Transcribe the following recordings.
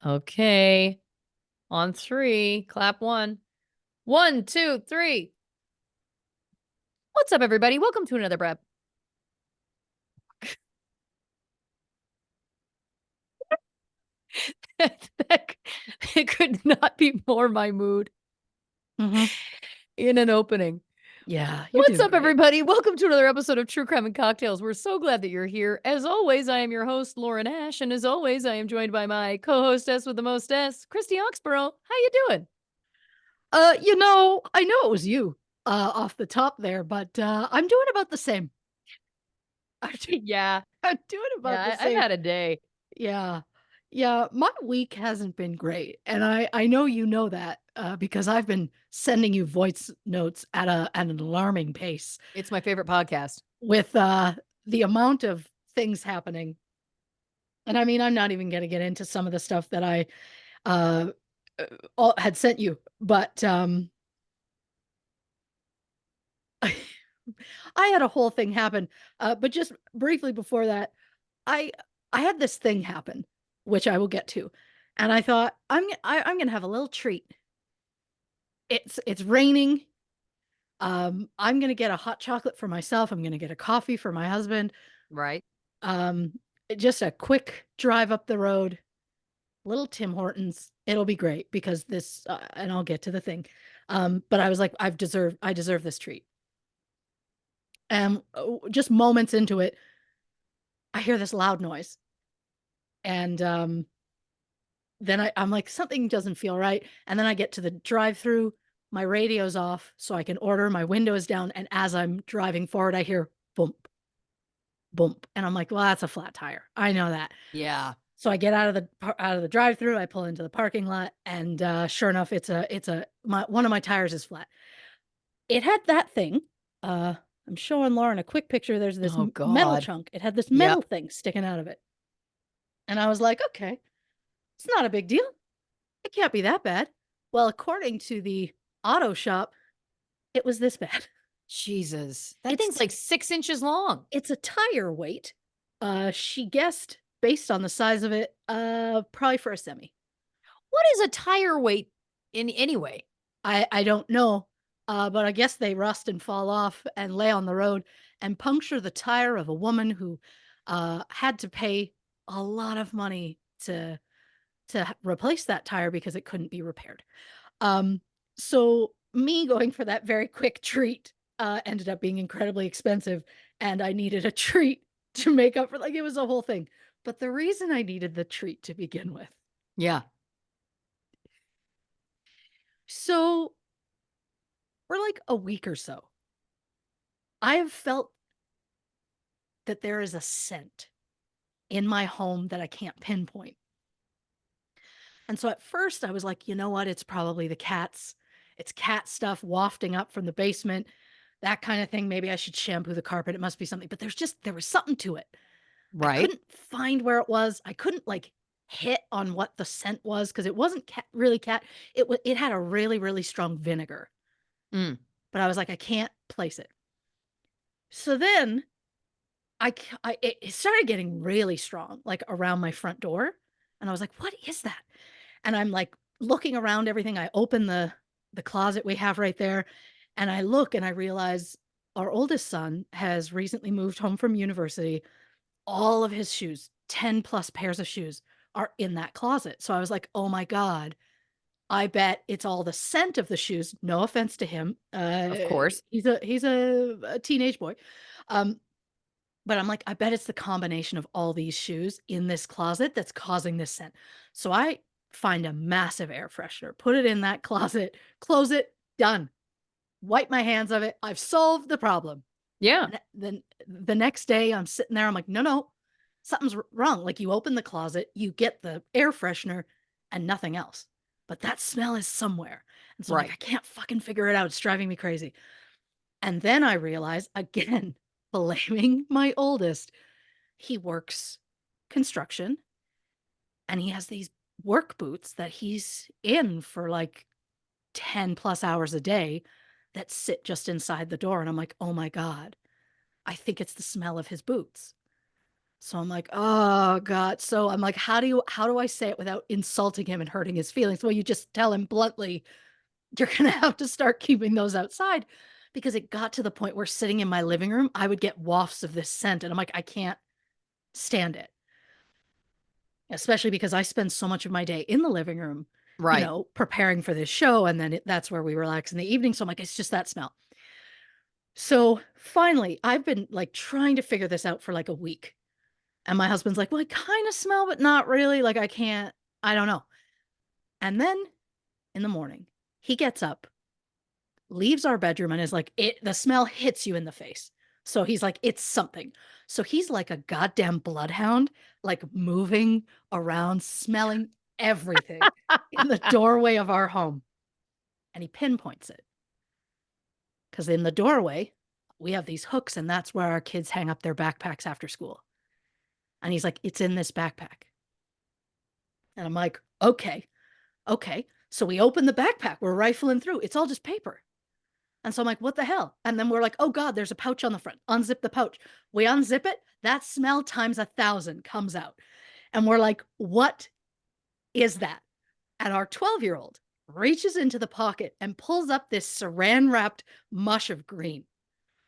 Okay. On three. Clap one. 1, 2, 3. What's up, everybody? Welcome to another prep. It could not be more my mood in an opening. Yeah. What's up, everybody? Welcome to another episode of True Crime and Cocktails. We're so glad that you're here. As always, I am your host, Lauren Ash, and as always, I am joined by my co-hostess with the mostess, Christy Oxborrow. How you doing? I know it was you off the top there, but I'm doing about the same. Yeah. I'm doing about the Yeah, I've same. had a day. Yeah. Yeah, my week hasn't been great. And I know you know that because I've been sending you voice notes at an alarming pace It's my favorite podcast. with the amount of things happening. And I mean, I'm not even going to get into some of the stuff that I had sent you, but I had a whole thing happen. But just briefly before that, I I had this thing happen, which I will get to, and I thought I'm gonna have a little treat. It's raining. I'm gonna get a hot chocolate for myself. I'm gonna get a coffee for my husband. Right. Um, just a quick drive up the road, little Tim Hortons. It'll be great because this, and I'll get to the thing. But I was like, I deserve this treat. And just moments into it, I hear this loud noise. And then I'm like, something doesn't feel right. And then I get to the drive through, my radio's off, so I can order, my window is down. And as I'm driving forward, I hear bump, bump. And I'm like, well, that's a flat tire. I know that. Yeah. So I get out of the drive through, I pull into the parking lot, and sure enough, one of my tires is flat. It had that thing. I'm showing Lauren a quick picture. There's this Oh, metal God. chunk. It had this metal Yep. thing sticking out of it. And I was like, okay, it's not a big deal. It can't be that bad. Well, according to the auto shop, it was this bad. Jesus. That It's thing's like 6 inches long. it's a tire weight. She guessed based on the size of it, probably for a semi. What is a tire weight in anyway? I don't know, but I guess they rust and fall off and lay on the road and puncture the tire of a woman who had to pay a lot of money to replace that tire because it couldn't be repaired. So me going for that very quick treat ended up being incredibly expensive, and I needed a treat to make up for, like, it was a whole thing. But the reason I needed the treat to begin with. Yeah. So for like a week or so, I have felt that there is a scent in my home that I can't pinpoint. And so at first I was like, you know what? It's probably the cats. It's cat stuff wafting up from the basement, that kind of thing. Maybe I should shampoo the carpet. It must be something. But there was something to it. I Right. couldn't find where it was. I couldn't like hit on what the scent was because it wasn't really cat. It had a really, really strong vinegar. Mm. But I was like, I can't place it. So then it started getting really strong, like around my front door. And I was like, what is that? And I'm like looking around everything. I open the closet we have right there, and I look and I realize our oldest son has recently moved home from university. All of his shoes, 10 plus pairs of shoes, are in that closet. So I was like, oh my God, I bet it's all the scent of the shoes. No offense to him. Of course. He's a teenage boy. Um, but I'm like, I bet it's the combination of all these shoes in this closet that's causing this scent. So I find a massive air freshener, put it in that closet, close it, done. Wipe my hands of it. I've solved the problem. Yeah. Then the next day I'm sitting there. I'm like, no, something's wrong. Like, you open the closet, you get the air freshener and nothing else. But that smell is somewhere. And so I'm like, Right. I can't fucking figure it out. It's driving me crazy. And then I realize, again, blaming my oldest, he works construction and he has these work boots that he's in for like 10 plus hours a day that sit just inside the door. And I'm like, oh my God, I think it's the smell of his boots. So I'm like, "Oh god." So I'm like, how do I say it without insulting him and hurting his feelings? Well, you just tell him bluntly, "You're gonna have to start keeping those outside." Because it got to the point where sitting in my living room, I would get wafts of this scent, and I'm like, "I can't stand it." Especially because I spend so much of my day in the living room, Right. preparing for this show, and then that's where we relax in the evening, so I'm like, "It's just that smell." So, finally, I've been, like, trying to figure this out for, like, a week, and my husband's like, "Well, I kinda smell, but not really, like, I don't know." And then, in the morning, he gets up, leaves our bedroom, and is like, the smell hits you in the face. So he's like, "It's something." So he's like a goddamn bloodhound, like, moving around, smelling everything in the doorway of our home, and he pinpoints it. Because in the doorway, we have these hooks, and that's where our kids hang up their backpacks after school. And he's like, "It's in this backpack." And I'm like, "Okay, okay." So we open the backpack, we're rifling through, it's all just paper. And so I'm like, "What the hell?" And then we're like, "Oh god, there's a pouch on the front." Unzip the pouch. We unzip it, that smell times 1,000 comes out. And we're like, "What is that?" And our 12-year-old reaches into the pocket and pulls up this saran wrapped mush of green.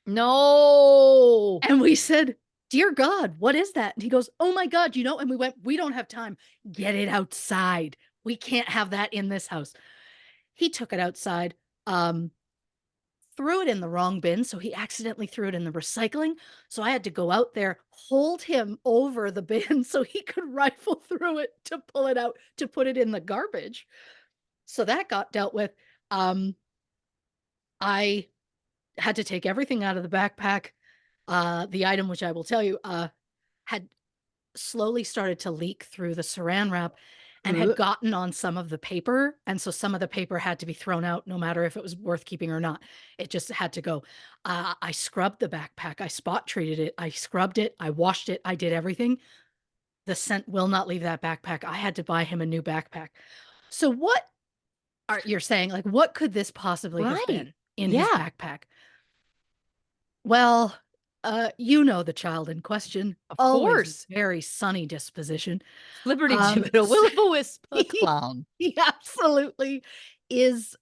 No. And we said, "Dear God, what is that?" And he goes, "Oh my God, and we went, "We don't have time. Get it outside. We can't have that in this house." He took it outside, um, threw it in the wrong bin, so he accidentally threw it in the recycling. So I had to go out there, hold him over the bin so he could rifle through it to pull it out to put it in the garbage. So that got dealt with. Um, I had to take everything out of the backpack. The item, which I will tell you, had slowly started to leak through the saran wrap and had Ugh. gotten on some of the paper, and so some of the paper had to be thrown out no matter if it was worth keeping or not. It just had to go. I scrubbed the backpack, I spot treated it, I scrubbed it, I washed it, I did everything. The scent will not leave that backpack. I had to buy him a new backpack. So what are you're saying, like, what could this possibly have Right. been in his Yeah, backpack? Well, you know the child in question, of always a course. very sunny disposition. Flibbertigibbet, a S will-o'-the-wisp, a he clown. he absolutely is,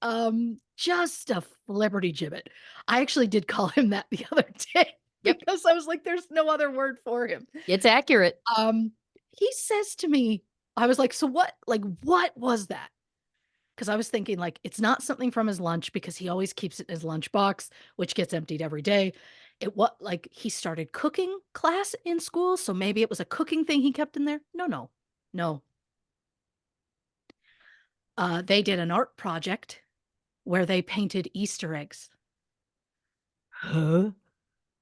just a flibbertigibbet. I actually did call him that the other day Yep, because I was like, "There's no other word for him." it's accurate. Um, he says to me, I was like, "So what was that?" Because I was thinking, like, it's not something from his lunch because he always keeps it in his lunchbox, which gets emptied every day. What like, he started cooking class in school, so maybe it was a cooking thing he kept in there. No, no. No. They did an art project where they painted Easter eggs. Huh?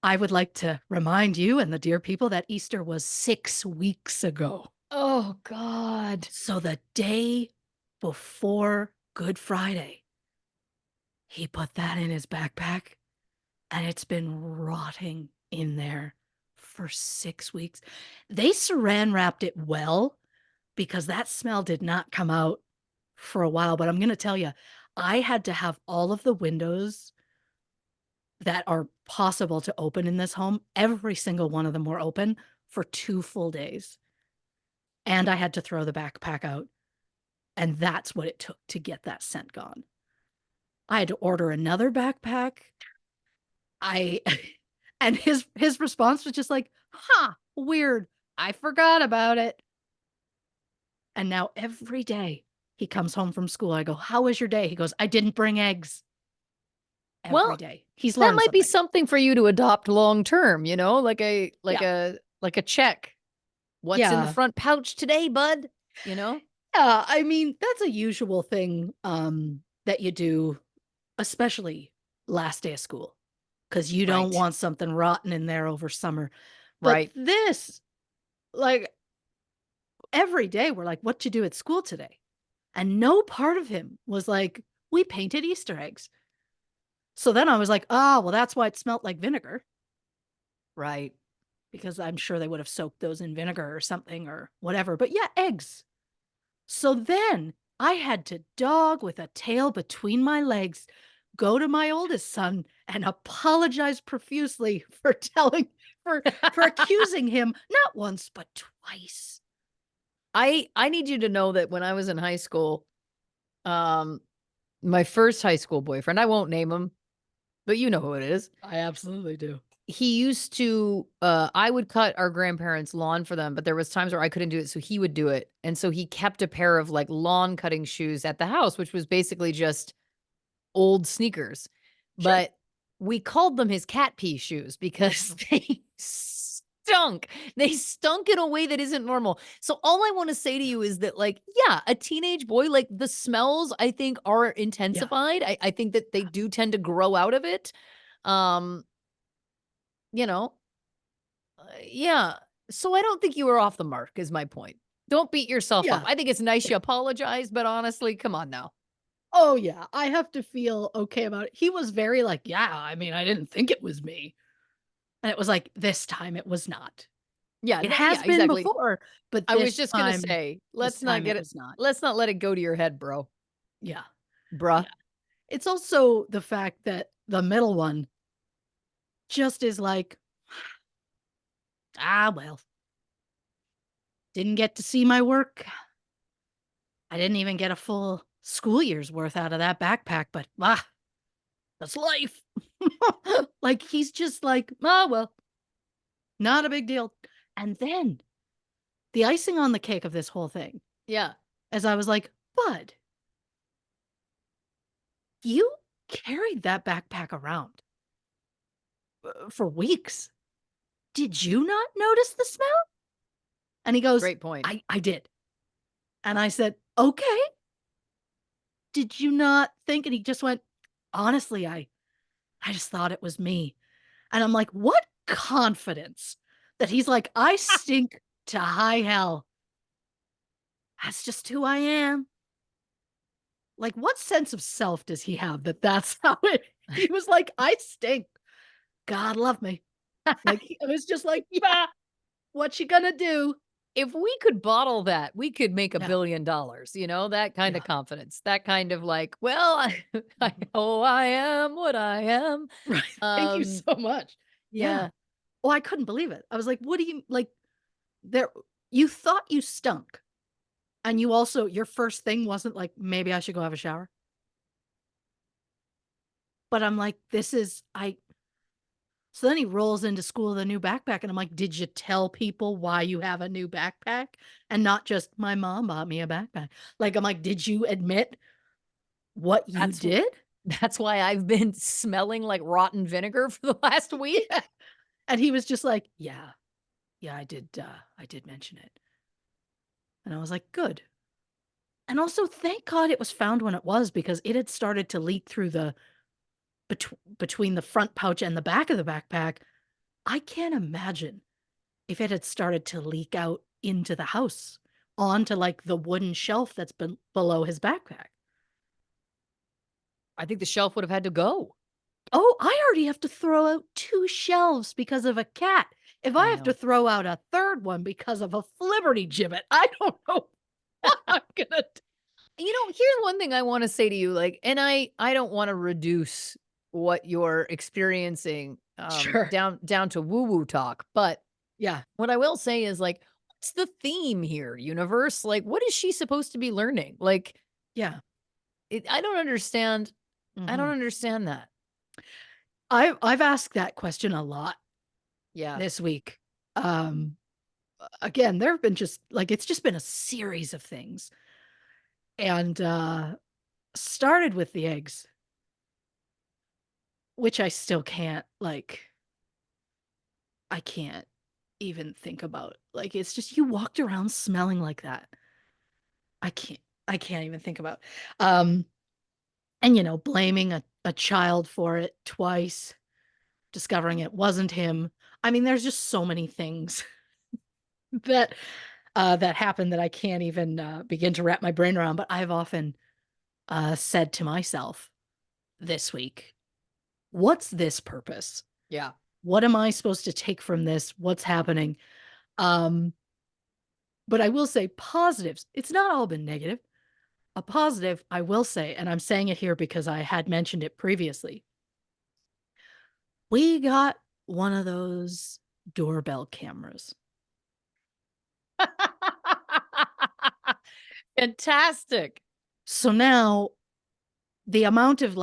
I would like to remind you and the dear people that Easter was 6 weeks ago. Oh god. So the day before Good Friday, he put that in his backpack, and it's been rotting in there for 6 weeks. They Saran wrapped it well because that smell did not come out for a while, but I'm gonna tell you, I had to have all of the windows that are possible to open in this home, every single one of them were open for 2 full days, and I had to throw the backpack out, and that's what it took to get that scent gone. I had to order another backpack. I and his response was just like, "Huh, weird. I forgot about it." And now every day he comes home from school, I go, "How was your day?" He goes, "I didn't bring eggs." Every Well, day. He's that learned might be something. something for you to adopt long term, like a like Yeah. a like a check. "What's in the Yeah. front pouch today, bud?" You know? Yeah, I mean, that's a usual thing, that you do, especially last day of school, because you don't Right. want something rotten in there over summer. But Right. this, like, every day we're like, "What'd you do at school today?" And no part of him was like, "We painted Easter eggs." So then I was like, "Ah, well, that's why it smelt like vinegar," Right. because I'm sure they would have soaked those in vinegar or something or whatever. But yeah, eggs. So then I had to dog with a tail between my legs, go to my oldest son and apologize profusely for telling for accusing him not once but twice. I need you to know that when I was in high school, um, my first high school boyfriend, I won't name him, but you know who it is. I absolutely do. He used to, I would cut our grandparents' lawn for them, but there was times where I couldn't do it, so he would do it, and so he kept a pair of, like, lawn cutting shoes at the house, which was basically just old sneakers, Sure. but we called them his cat pee shoes because they stunk. They stunk in a way that isn't normal. So all I wanna say to you is that, like, yeah, a teenage boy, like, the smells, I think, are Yeah. intensified. I think that they do tend to grow out of it. Um, you know, yeah. So I don't think you were off the mark is my point. Don't beat yourself up. Yeah. I think it's nice you apologize, but honestly, come on now. Oh, yeah. I have to feel okay about it. He was very like, "Yeah, I mean, I didn't think it was me." And it was like, "This time it was not. Yeah, It no, has yeah, been exactly. before, but I was just gonna say, this time it was not." let's not let it go to your head, bro. Yeah. Bruh. Yeah. It's also the fact that the middle one just is like, "Ah, well, didn't get to see my work. I didn't even get a full school year's worth out of that backpack, but, that's life." Like, he's just like, "Ah, well, not a big deal." And then the icing on the cake of this whole thing, Yeah. as I was like, "Bud, you carried that backpack around, for weeks. Did you not notice the smell?" And he goes, Great point. I did." And I said, "Okay. Did you not think?" And he just went, "Honestly, I just thought it was me." And I'm like, "What confidence that he's like, I stink to high hell. That's just who I am." Like, what sense of self does he have that that's how it he was like, "I stink. God love me." Like, it was just like, Yeah. "Bah, what you gonna do?" If we could bottle that, we could make Yeah, $1 billion, that kind yeah. of confidence, that kind of like, "Well, I Mhm. know I am what I am." Right, thank you Um, so much. Yeah. yeah. Oh, I couldn't believe it. I was like, "What do you like, there you thought you stunk, and you also your first thing wasn't like, 'Maybe I should go have a shower?'" But I'm like, "This is I" So then he rolls into school with a new backpack, and I'm like, "Did you tell people why you have a new backpack? And not just, 'My mom bought me a backpack.'" Like, I'm like, "Did you admit what you That's did?" that's why I've been smelling like rotten vinegar for the last week. Yeah. And he was just like, "Yeah, yeah, I did mention it." And I was like, "Good." And also, thank God it was found when it was, because it had started to leak through the between the front pouch and the back of the backpack. I can't imagine if it had started to leak out into the house onto, like, the wooden shelf that's been below his backpack. I think the shelf would have had to go. Oh, I already have to throw out 2 shelves because of a cat. If I I have to know. throw out a 3rd one because of a Flibberty gibbet, I don't know what I'm gonna do. Here's one thing I wanna say to you, like, and I don't wanna reduce what you're experiencing, Sure. down to woo-woo talk, but Yeah. what I will say is, like, what's the theme here, universe? Like, what is she supposed to be learning? Like, Yeah. I don't understand. I don't Mhm. understand that. I've asked that question a lot Yeah. this week. Um, Again, there have been just like, it's just been a series of things, and, started with the eggs, which I still can't, like, I can't even think about. Like, it's just you walked around smelling like that. I can't I can't even think about. Um, and, blaming a child for it twice, discovering it wasn't him. I mean, there's just so many things that, that happened that I can't even, begin to wrap my brain around, but I've often, said to myself this week, "What's this purpose? Yeah. What am I supposed to take from this? What's happening?" Um, but I will say positives. It's not all been negative. A positive, I will say, and I'm saying it here because I had mentioned it previously. We got one of those. doorbell cameras. Fantastic. So now the amount of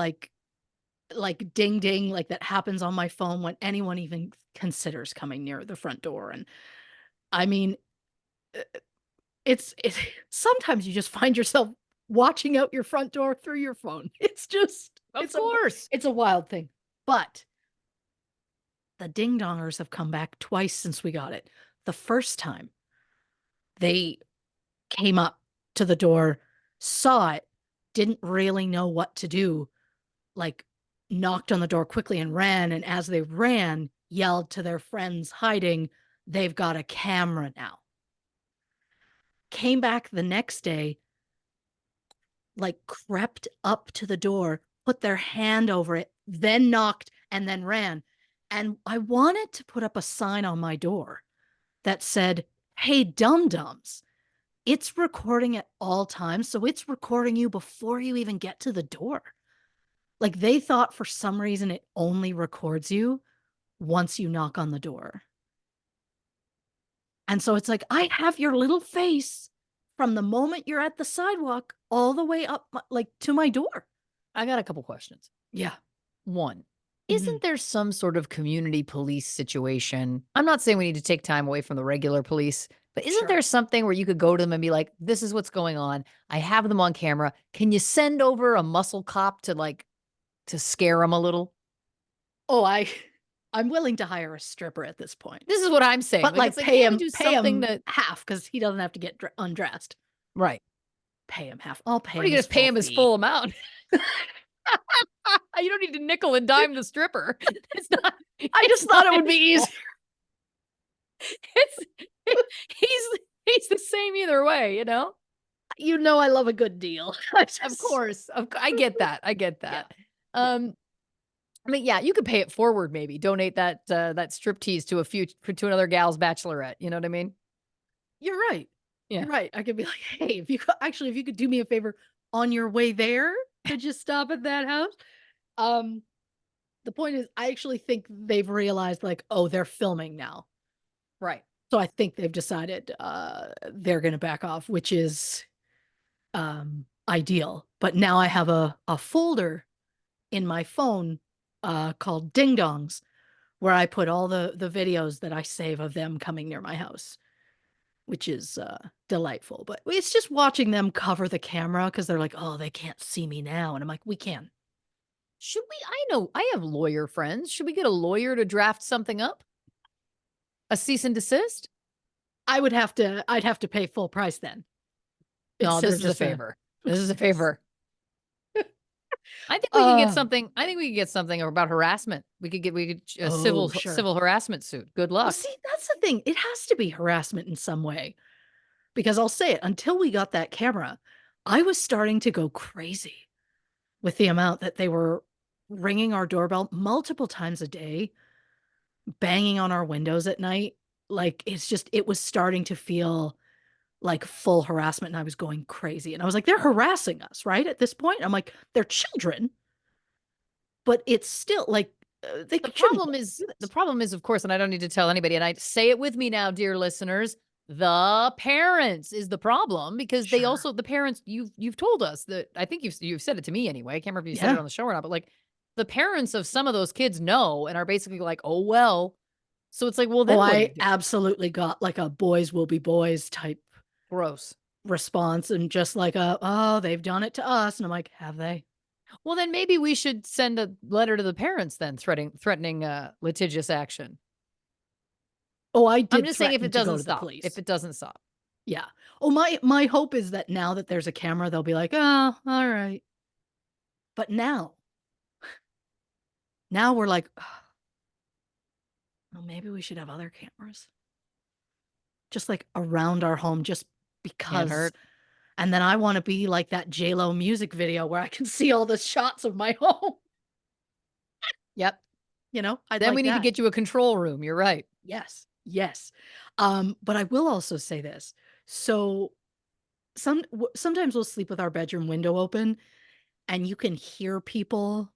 ding ding like that happens on my phone when anyone even considers coming near the front door. And I mean, uh, it's sometimes you just find yourself watching out your front door through your phone. It's just Of course. it's a wild thing. But the ding dongers have come back twice since we got it. The first time they came up to the door, saw it, didn't really know what to do, like knocked on the door quickly and ran. And as they ran, yelled to their friends hiding, they've got a camera now. Came back the next day, like crept up to the door, put their hand over it, then knocked and then ran. And I wanted to put up a sign on my door that said, "Hey, dum-dums, it's recording at all times. So it's recording you before you even get to the door." Like they thought for some reason it only records you once you knock on the door. And so it's like, I have your little face from the moment you're at the sidewalk all the way up, like to my door. I got a couple questions. Yeah. One, Mhm. isn't there some sort of community police situation? I'm not saying we need to take time away from the regular police, but isn't Sure. there something where you could go to them and be like, this is what's going on. I have them on camera. Can you send over a muscle cop to scare them a little? Oh, I'm willing to hire a stripper at this point. This is what I'm saying. But Like, like it's like, can't we do pay something him that, half because he doesn't have to get undressed. right? Pay him half. I'll pay Or you him can his just pay full him his fee. full amount. You don't need to nickel and dime the stripper. It's not, I it's just thought not it would be easier. It's he's the same either way, you know? You know I love a good deal. Of course, I get that, I get Yeah. that. Yeah. I mean, yeah, you could pay it forward maybe, donate that striptease to another gal's bachelorette, you know what I mean? You're right. Yeah. You're right. I could be like, "Hey, if you could do me a favor on your way there, could you stop at that house?" Um, the point is I actually think they've realized like, "Oh, they're filming now." Right. So I think they've decided they're going to back off, which is ideal. But now I have a folder in my phone called Ding Dongs where I put all the videos that I save of them coming near my house, which is delightful. But it's just watching them cover the camera because they're like, "Oh, they can't see me now," and I'm like, "We can." Should we I know I have lawyer friends. Should we get a lawyer to draft something up? A cease and desist? I'd have to pay full price then No, instead this of is a just a. favor. This is a favor. Uh, I think we could get something about harassment. We could a oh, sure. civil harassment suit. Good Well, luck. see, that's the thing. It has to be harassment in some way because I'll say it, until we got that camera, I was starting to go crazy with the amount that they were ringing our doorbell multiple times a day, banging on our windows at night. Like, it was starting to feel like full harassment, and I was going crazy. And I was like, they're harassing us, right? At this point, I'm like, they're children, but it's still like they shouldn't do The this. problem is, of course, and I don't need to tell anybody, and I say it with me now, dear listeners, the parents is the problem because they Sure. also the parents you've told us that I think you've said it to me anyway. I can't remember if you said it Yeah. on the show or not, but like the parents of some of those kids know and are basically like, oh well. So it's like, well, Oh, then what do you I do? absolutely got like a boys will be boys type Gross. response and just like oh, they've done it to us. And I'm like, have they? Well, then maybe we should send a letter to the parents then threatening litigious action. Oh, I I'm did just saying if threaten it to go doesn't to the stop. If police. it doesn't stop. Yeah. Oh, my hope is that now that there's a camera, they'll be like, oh, all right. But now we're like, "Ugh, well, maybe we should have other cameras just like around our home, just Can't because. hurt. And then I want to be like that J-Lo music video where I can see all the shots of my home. Yep. I'd Then we like need to that. get you a control room, you're right. Yes. Yes. But I will also say this. So sometimes we'll sleep with our bedroom window open and you can hear people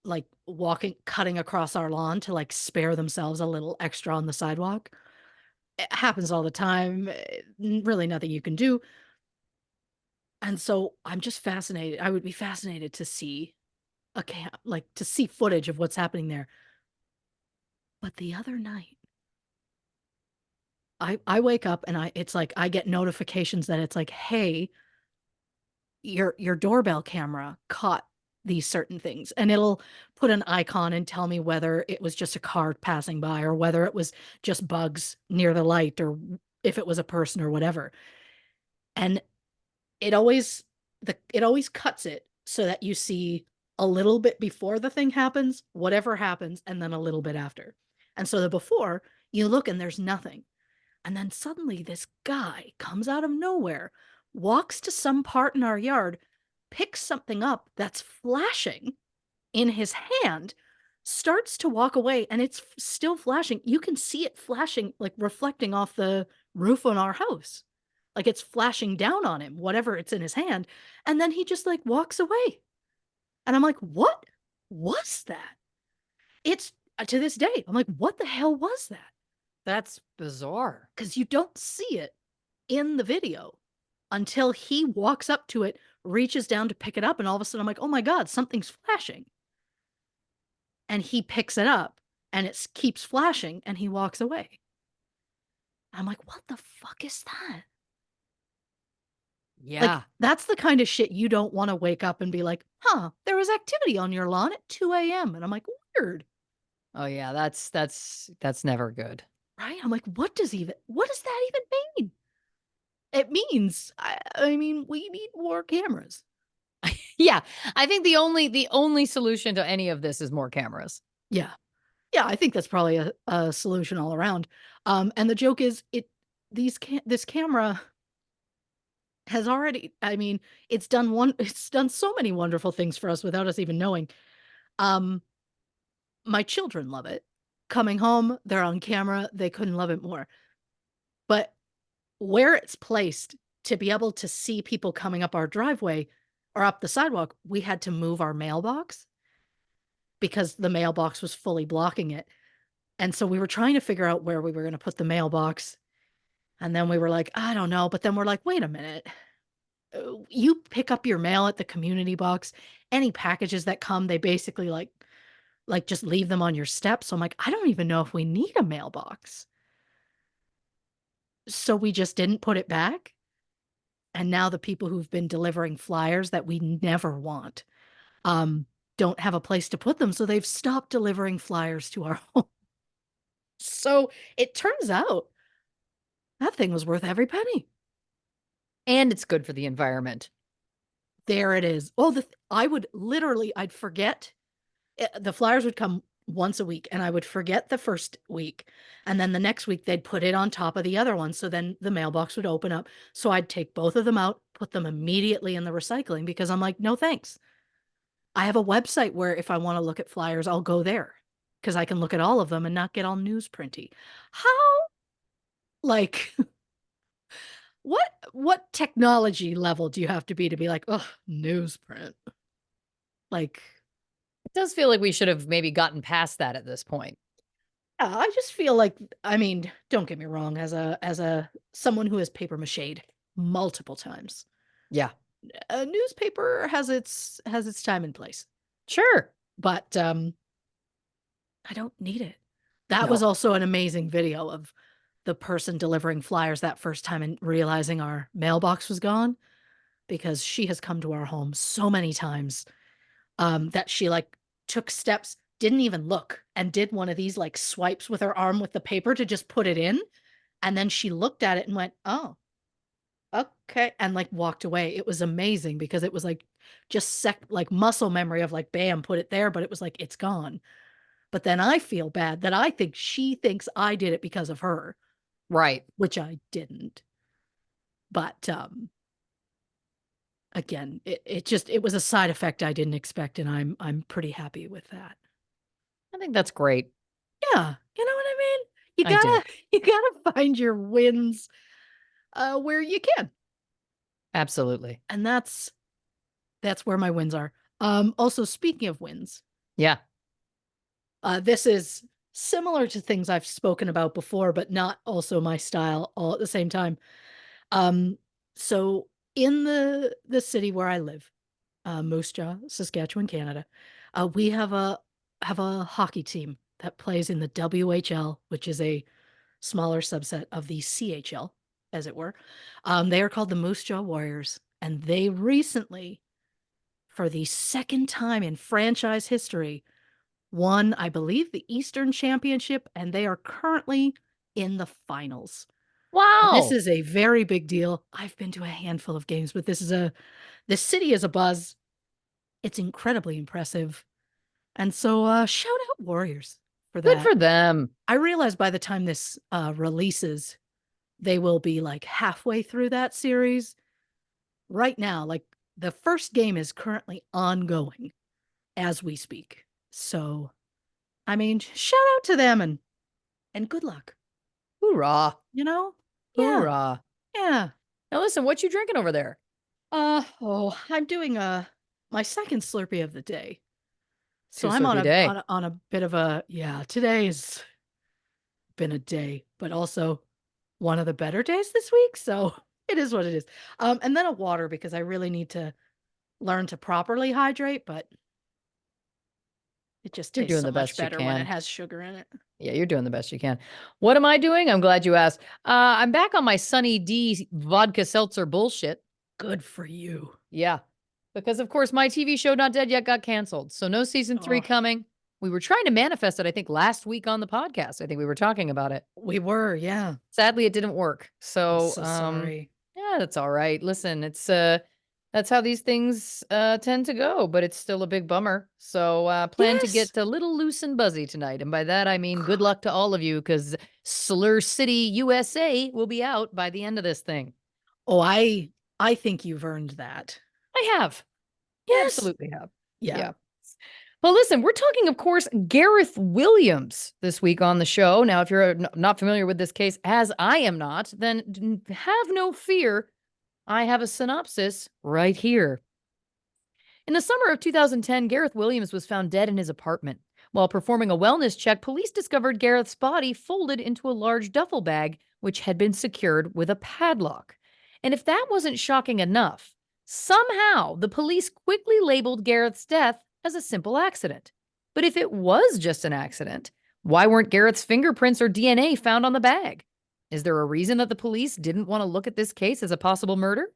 like cutting across our lawn to like spare themselves a little extra on the sidewalk. It happens all the time. Really nothing you can do. And so I'm just fascinated. I would be fascinated to see like to see footage of what's happening there. But the other night, I wake up and it's like I get notifications that it's like, hey, your doorbell camera caught these certain things, and it'll put an icon and tell me whether it was just a car passing by or whether it was just bugs near the light or if it was a person or whatever. And it always it always cuts it so that you see a little bit before the thing happens, whatever happens, and then a little bit after. And so the before, you look and there's nothing. And then suddenly this guy comes out of nowhere, walks to some part in our yard, picks something up that's flashing in his hand, starts to walk away, and it's still flashing. You can see it flashing, like reflecting off the roof on our house. Like it's flashing down on him, whatever it's in his hand. And then he just like walks away. And I'm like, what was that? It's to this day, I'm like, what the hell was that? That's bizarre. Because you don't see it in the video until he walks up to it, reaches down to pick it up, and all of a sudden I'm like, oh my God, something's flashing. And he picks it up and it keeps flashing and he walks away. I'm like, what the fuck is that? Like, Yeah. that's the kind of shit you don't want to wake up and be like, huh, there was activity on your lawn at 2 a.m. And I'm like, weird. Oh yeah, that's never good. Right? I'm like, what does that even mean? It means, I mean, we need more cameras. Yeah, I think the only solution to any of this is more cameras. Yeah. Yeah, I think that's probably a solution all around. And the joke is this camera has already, I mean, it's done so many wonderful things for us without us even knowing. Um, my children love it. Coming home, they're on camera, they couldn't love it more. But where it's placed to be able to see people coming up our driveway or up the sidewalk, we had to move our mailbox because the mailbox was fully blocking it. And so we were trying to figure out where we were gonna put the mailbox, and then we were like, "I don't know," but then we're like, "Wait a minute. You pick up your mail at the community box. Any packages that come, they basically, just leave them on your step." So I'm like, "I don't even know if we need a mailbox." So we just didn't put it back, and now the people who've been delivering flyers that we never want, um, don't have a place to put them, so they've stopped delivering flyers to our home. So it turns out that thing was worth every penny. And it's good for the environment. There it is. Oh, I would literally, I'd forget. The flyers would come once a week, and I would forget the first week. And then the next week, they'd put it on top of the other one. So then the mailbox would open up. So I'd take both of them out, put them immediately in the recycling because I'm like, no, thanks. I have a website where if I want to look at flyers, I'll go there because I can look at all of them and not get all newsprinty. How, like, what technology level do you have to be like, oh, newsprint? Like, It does feel like we should have maybe gotten past that at this point. yeah, I just feel like, I mean, don't get me wrong, as a someone who has paper mached multiple times, Yeah. a newspaper has its time and place, Sure. but I don't need it. That was No. also an amazing video of the person delivering flyers that first time and realizing our mailbox was gone because she has come to our home so many times that she like took steps, didn't even look, and did one of these like swipes with her arm with the paper to just put it in. And then she looked at it and went, oh, okay. And like walked away. It was amazing because it was like just like muscle memory of like, bam, put it there. But it was like, it's gone. But then I feel bad that I think she thinks I did it because of her, Right. which I didn't. But again, it was a side effect I didn't expect, and I'm pretty happy with that. I think that's great. Yeah, you know what I mean? You I do. gotta you gotta find your wins, where you can, Absolutely. and that's where my wins are. Also, speaking of wins, Yeah. This is similar to things I've spoken about before, but not also my style all at the same time. Um, so in the city where I live, Moose Jaw, Saskatchewan, Canada, we have a hockey team that plays in the WHL, which is a smaller subset of the CHL, as it were. They are called the Moose Jaw Warriors, and they recently, for the second time in franchise history, won, I believe, the Eastern Championship, and they are currently in the finals. This Wow. is a very big deal. I've been to a handful of games, but this city is a buzz. It's incredibly impressive. And so shout out Warriors for Good that. for them. I realize by the time this releases, they will be like halfway through that series. Right now, like the first game is currently ongoing as we speak. So, I mean, shout out to them and good luck, Hoorah. you know? Yeah. Hoorah. Yeah. Now listen, what you drinking over there? I'm doing my second Slurpee of the day. So Two I'm on Slurpee day. on a bit of a yeah, today's been a day, but also one of the better days this week, so it is what it is. And then a water because I really need to learn to properly hydrate, but it just You're tastes doing so the much best you better when it can. has sugar in it. Yeah, you're doing the best you can. What am I doing? I'm glad you asked. I'm back on my Sunny D vodka seltzer bullshit. Good for you. Yeah. Because of course my TV show Not Dead Yet got canceled. So no season 3 Oh, coming. We were trying to manifest it, I think, last week on the podcast. I think we were talking about it. we were, yeah. Sadly, it didn't work. I'm So, so sorry. yeah, that's all right. Listen, it's that's how these things tend to go, but it's still a big bummer. So, plan to Yes. get a little loose and buzzy tonight. And by that I mean good God. luck to all of you cuz Slur City USA will be out by the end of this thing. Oh, I think you've earned that. I have. I Yes. absolutely have. Yeah. Yeah. Well, listen, we're talking, of course, Gareth Williams this week on the show. Now, if you're not familiar with this case, as I am not, then have no fear. I have a synopsis right here. In the summer of 2010, Gareth Williams was found dead in his apartment. While performing a wellness check, police discovered Gareth's body folded into a large duffel bag, which had been secured with a padlock. And if that wasn't shocking enough, somehow the police quickly labeled Gareth's death as a simple accident. But if it was just an accident, why weren't Gareth's fingerprints or DNA found on the bag? Is there a reason that the police didn't want to look at this case as a possible murder?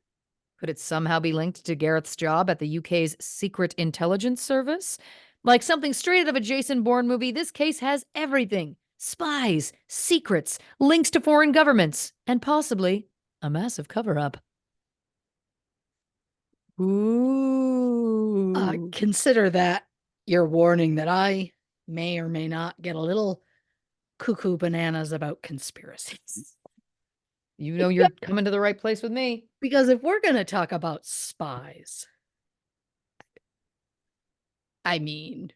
Could it somehow be linked to Gareth's job at the UK's Secret Intelligence Service? Like something straight out of a Jason Bourne movie, this case has everything: spies, secrets, links to foreign governments, and possibly a massive cover up. Ooh. Consider that your warning that I may or may not get a little cuckoo bananas about conspiracies. You know you're coming to the right place with me. Because if we're going to talk about spies, I mean,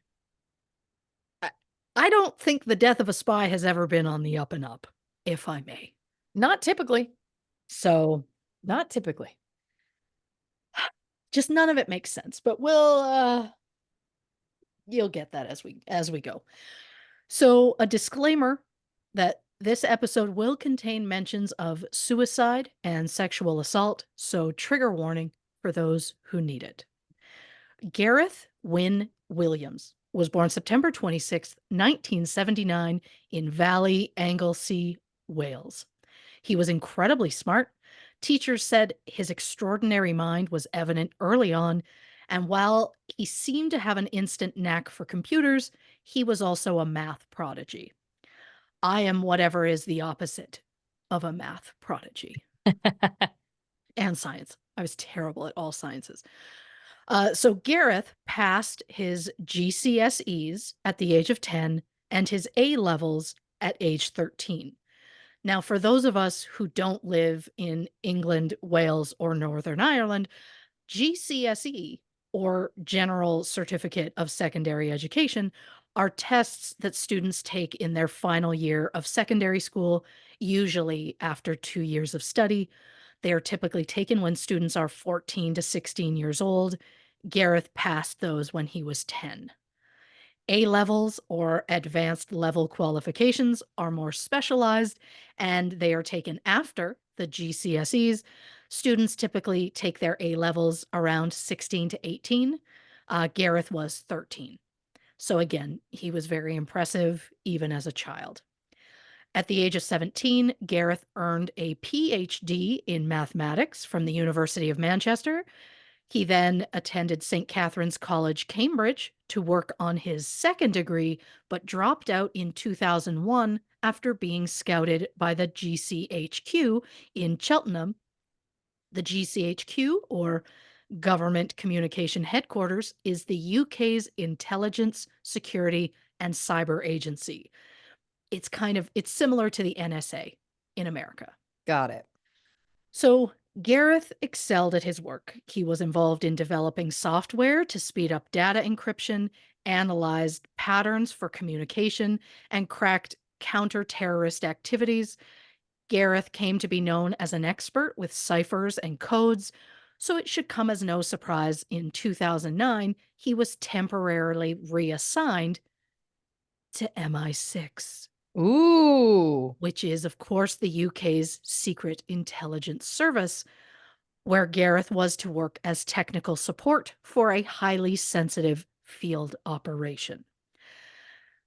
I, I don't think the death of a spy has ever been on the up and up, if I may. Not typically. So Not typically. just none of it makes sense, but we'll you'll get that as we go. So a disclaimer that this episode will contain mentions of suicide and sexual assault, so trigger warning for those who need it. Gareth Wynne Williams was born September 26th, 1979 in Valley, Anglesey, Wales. He was incredibly smart. Teachers said his extraordinary mind was evident early on, and while he seemed to have an instant knack for computers, he was also a math prodigy. I am whatever is the opposite of a math prodigy and science. I was terrible at all sciences. So Gareth passed his GCSEs at the age of 10 and his A levels at age 13. Now, for those of us who don't live in England, Wales, or Northern Ireland, GCSE, or General Certificate of Secondary Education, are tests that students take in their final year of secondary school, usually after 2 years of study. They are typically taken when students are 14 to 16 years old. Gareth passed those when he was 10. A levels or advanced level qualifications are more specialized and they are taken after the GCSEs. Students typically take their A levels around 16 to 18. Gareth was 13. So again, he was very impressive even as a child. At the age of 17, Gareth earned a PhD in mathematics from the University of Manchester. He then attended St. Catherine's College, Cambridge, to work on his second degree, but dropped out in 2001 after being scouted by the GCHQ in Cheltenham. The GCHQ, or Government Communication Headquarters, is the UK's intelligence, security, and cyber agency. It's similar to the NSA in America. Got it. So Gareth excelled at his work. He was involved in developing software to speed up data encryption, analyzed patterns for communication, and cracked counter-terrorist activities. Gareth came to be known as an expert with ciphers and codes, so it should come as no surprise in 2009 he was temporarily reassigned to MI6, Ooh. which is, of course, the UK's secret intelligence service, where Gareth was to work as technical support for a highly sensitive field operation.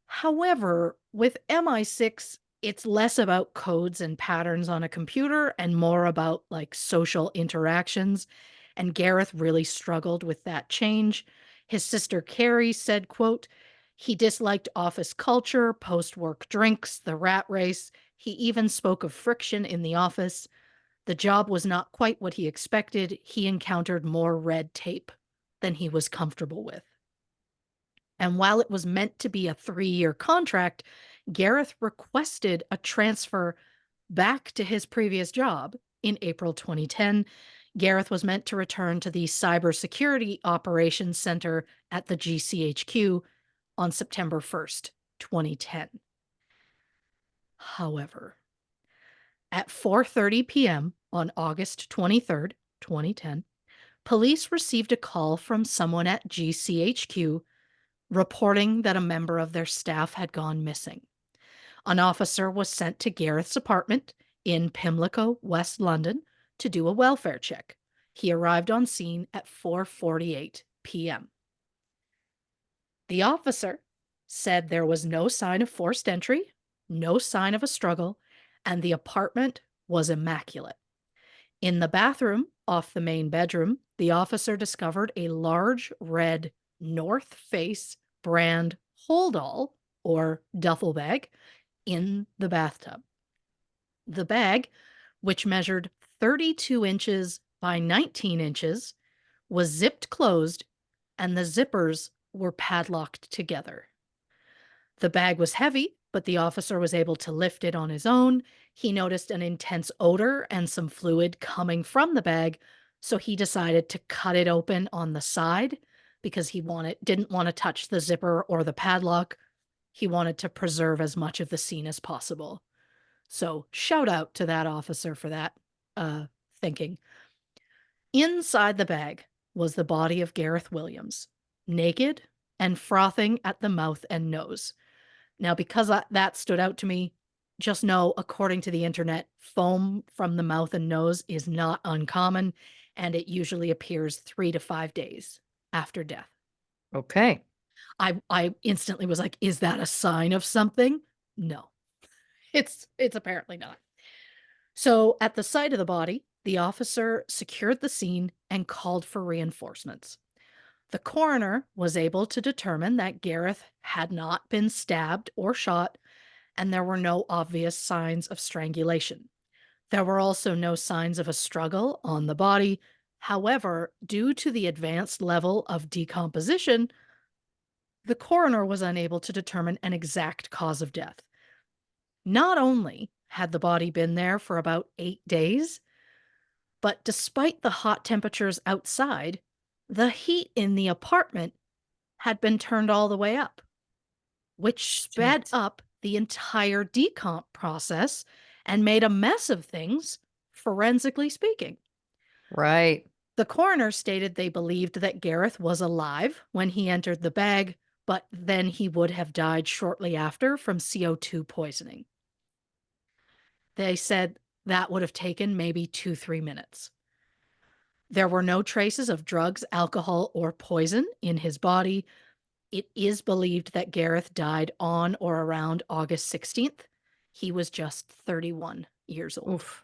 However, with MI6, it's less about codes and patterns on a computer and more about like social interactions. And Gareth really struggled with that change. His sister Carrie said, quote, he disliked office culture, post-work drinks, the rat race. He even spoke of friction in the office. The job was not quite what he expected. He encountered more red tape than he was comfortable with. And while it was meant to be a 3-year contract, Gareth requested a transfer back to his previous job in April 2010. Gareth was meant to return to the Cybersecurity Operations Center at the GCHQ on September 1st, 2010. However, at 4:30 p.m. on August 23rd, 2010, police received a call from someone at GCHQ reporting that a member of their staff had gone missing. An officer was sent to Gareth's apartment in Pimlico, West London, to do a welfare check. He arrived on scene at 4:48 p.m. The officer said there was no sign of forced entry, no sign of a struggle, and the apartment was immaculate. In the bathroom off the main bedroom, the officer discovered a large red North Face brand hold-all or duffel bag in the bathtub. The bag, which measured 32 inches by 19 inches, was zipped closed and the zippers were padlocked together. The bag was heavy, but the officer was able to lift it on his own. He noticed an intense odor and some fluid coming from the bag, so he decided to cut it open on the side because he didn't want to touch the zipper or the padlock. He wanted to preserve as much of the scene as possible. So shout out to that officer for that thinking. Inside the bag was the body of Gareth Williams, naked and frothing at the mouth and nose. Now, because that stood out to me, just know, according to the internet, foam from the mouth and nose is not uncommon, and it usually appears 3 to 5 days after death. Okay. I instantly was like, is that a sign of something? No, it's apparently not. So at the site of the body, the officer secured the scene and called for reinforcements. The coroner was able to determine that Gareth had not been stabbed or shot, and there were no obvious signs of strangulation. There were also no signs of a struggle on the body. However, due to the advanced level of decomposition, the coroner was unable to determine an exact cause of death. Not only had the body been there for about 8 days, but despite the hot temperatures outside, the heat in the apartment had been turned all the way up, which sped Shit. up the entire decomp process and made a mess of things, forensically speaking. Right. The coroner stated they believed that Gareth was alive when he entered the bag, but then he would have died shortly after from CO2 poisoning. They said that would have taken maybe 2-3 minutes. There were no traces of drugs, alcohol, or poison in his body. It is believed that Gareth died on or around August 16th. He was just 31 years old. Oof.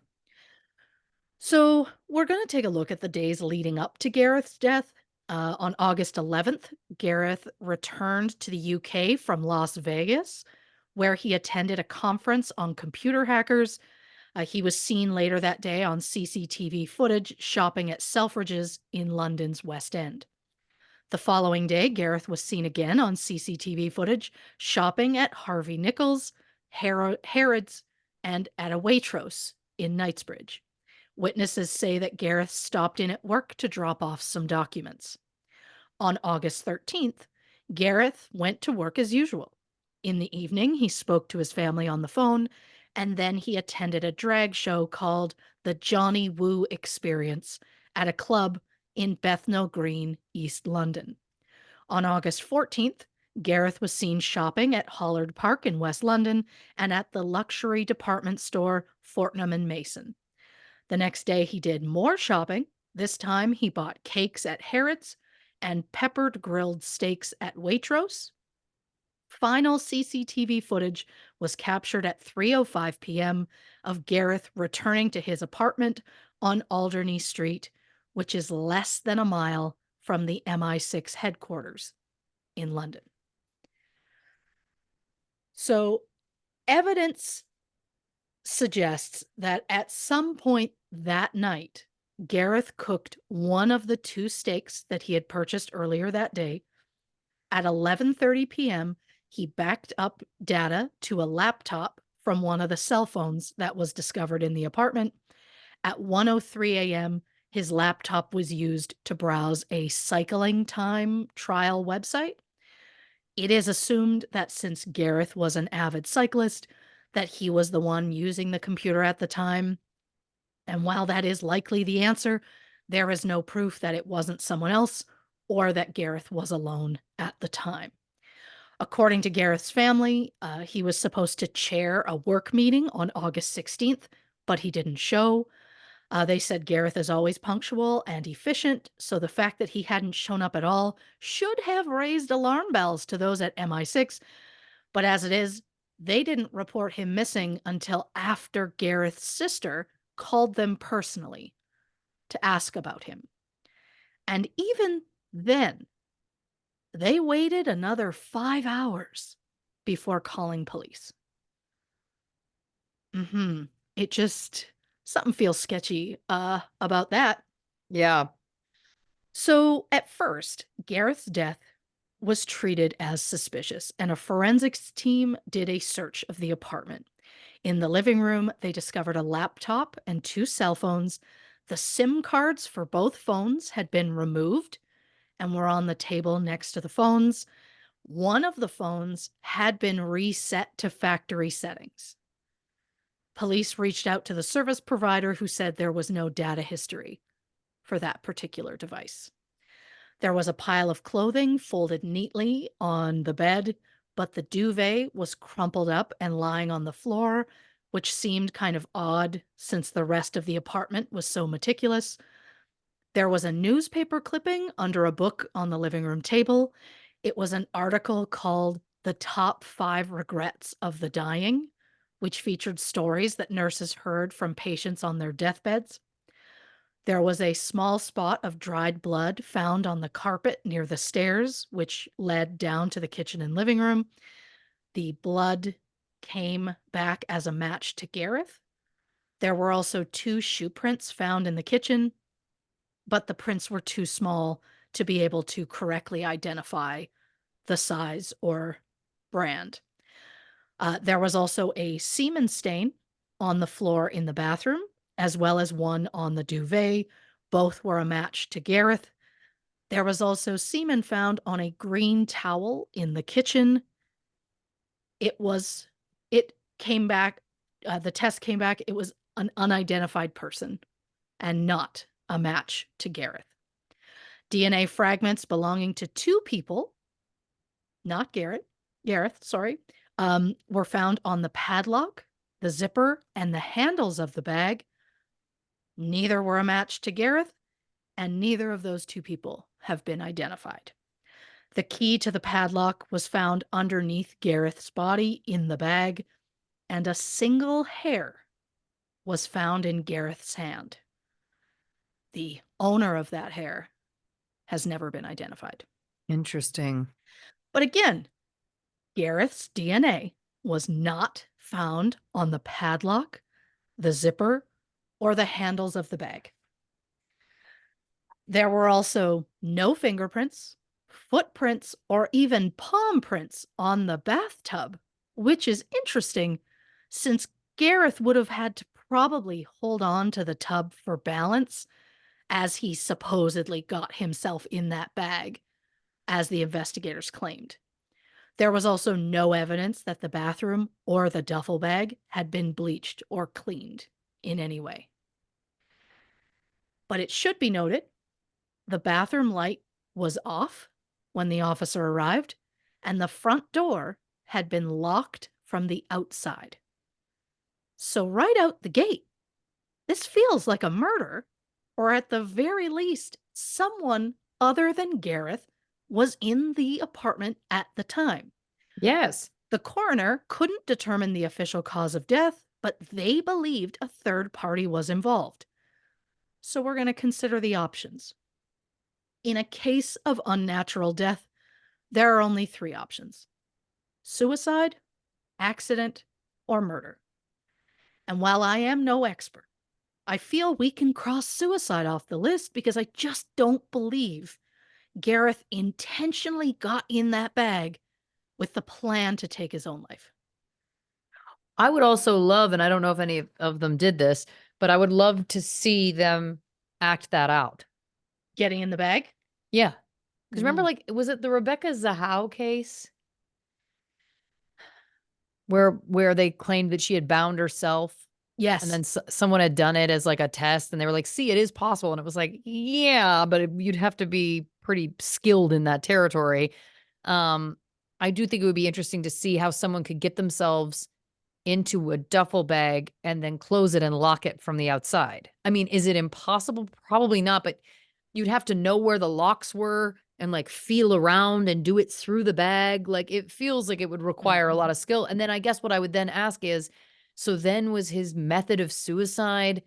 So, we're going to take a look at the days leading up to Gareth's death. On August 11th, Gareth returned to the UK from Las Vegas, where he attended a conference on computer hackers. He was seen later that day on CCTV footage shopping at Selfridges in London's West End. The following day, Gareth was seen again on CCTV footage shopping at Harvey Nichols, Harrods, and at a Waitrose in Knightsbridge. Witnesses say that Gareth stopped in at work to drop off some documents. On August 13th, Gareth went to work as usual. In the evening, he spoke to his family on the phone, and then he attended a drag show called the Johnny Woo Experience at a club in Bethnal Green, East London. On August 14th, Gareth was seen shopping at Hollard Park in West London and at the luxury department store Fortnum and Mason. The next day, he did more shopping. This time, he bought cakes at Harrods and peppered grilled steaks at Waitrose. Final CCTV footage was captured at 3:05 p.m. of Gareth returning to his apartment on Alderney Street, which is less than a mile from the MI6 headquarters in London. So, evidence suggests that at some point that night, Gareth cooked one of the two steaks that he had purchased earlier that day. At 11:30 p.m., he backed up data to a laptop from one of the cell phones that was discovered in the apartment. At 1:03 a.m., his laptop was used to browse a cycling time trial website. It is assumed that since Gareth was an avid cyclist, that he was the one using the computer at the time. And while that is likely the answer, there is no proof that it wasn't someone else or that Gareth was alone at the time. According to Gareth's family, he was supposed to chair a work meeting on August 16th, but he didn't show. They said Gareth is always punctual and efficient, so the fact that he hadn't shown up at all should have raised alarm bells to those at MI6. But as it is, they didn't report him missing until after Gareth's sister called them personally to ask about him. And even then, they waited another 5 hours before calling police. It just, something feels sketchy about that. Yeah. So at first, Gareth's death was treated as suspicious, and a forensics team did a search of the apartment. In the living room, they discovered a laptop and two cell phones. The SIM cards for both phones had been removed and were on the table next to the phones. One of the phones had been reset to factory settings. Police reached out to the service provider who said there was no data history for that particular device. There was a pile of clothing folded neatly on the bed, but the duvet was crumpled up and lying on the floor, which seemed kind of odd since the rest of the apartment was so meticulous. There was a newspaper clipping under a book on the living room table. It was an article called The Top 5 Regrets of the Dying, which featured stories that nurses heard from patients on their deathbeds. There was a small spot of dried blood found on the carpet near the stairs, which led down to the kitchen and living room. The blood came back as a match to Gareth. There were also two shoe prints found in the kitchen, but the prints were too small to be able to correctly identify the size or brand. There was also a semen stain on the floor in the bathroom, as well as one on the duvet. Both were a match to Gareth. There was also semen found on a green towel in the kitchen. It came back, the test came back, it was an unidentified person and not a match to Gareth. DNA fragments belonging to two people not Gareth, sorry, were found on the padlock, the zipper, and the handles of the bag. Neither were a match to Gareth, and neither of those two people have been identified. The key to the padlock was found underneath Gareth's body in the bag, and a single hair was found in Gareth's hand. The owner of that hair has never been identified. Interesting. But again, Gareth's DNA was not found on the padlock, the zipper, or the handles of the bag. There were also no fingerprints, footprints, or even palm prints on the bathtub, which is interesting since Gareth would have had to probably hold on to the tub for balance as he supposedly got himself in that bag, as the investigators claimed. There was also no evidence that the bathroom or the duffel bag had been bleached or cleaned in any way. But it should be noted the bathroom light was off when the officer arrived, and the front door had been locked from the outside. So, right out the gate, this feels like a murder, or at the very least, someone other than Gareth was in the apartment at the time. Yes. The coroner couldn't determine the official cause of death, but they believed a third party was involved. So, we're going to consider the options. In a case of unnatural death, there are only three options: suicide, accident, or murder. And while I am no expert, I feel we can cross suicide off the list because I just don't believe Gareth intentionally got in that bag with the plan to take his own life. I would also love, and I don't know if any of them did this, but I would love to see them act that out. Getting in the bag? Yeah. Because remember, Mm. like, was it the Rebecca Zahow case where they claimed that she had bound herself and Yes. then someone had done it as like a test and they were like, see, it is possible. And it was like, yeah, but you'd have to be pretty skilled in that territory. Um, I do think it would be interesting to see how someone could get themselves into a duffel bag and then close it and lock it from the outside. I mean, is it impossible? Probably not, but you'd have to know where the locks were and like feel around and do it through the bag. Like it feels like it would require a lot Mhm. of skill. And then I guess what I would then ask is, so then was his method of suicide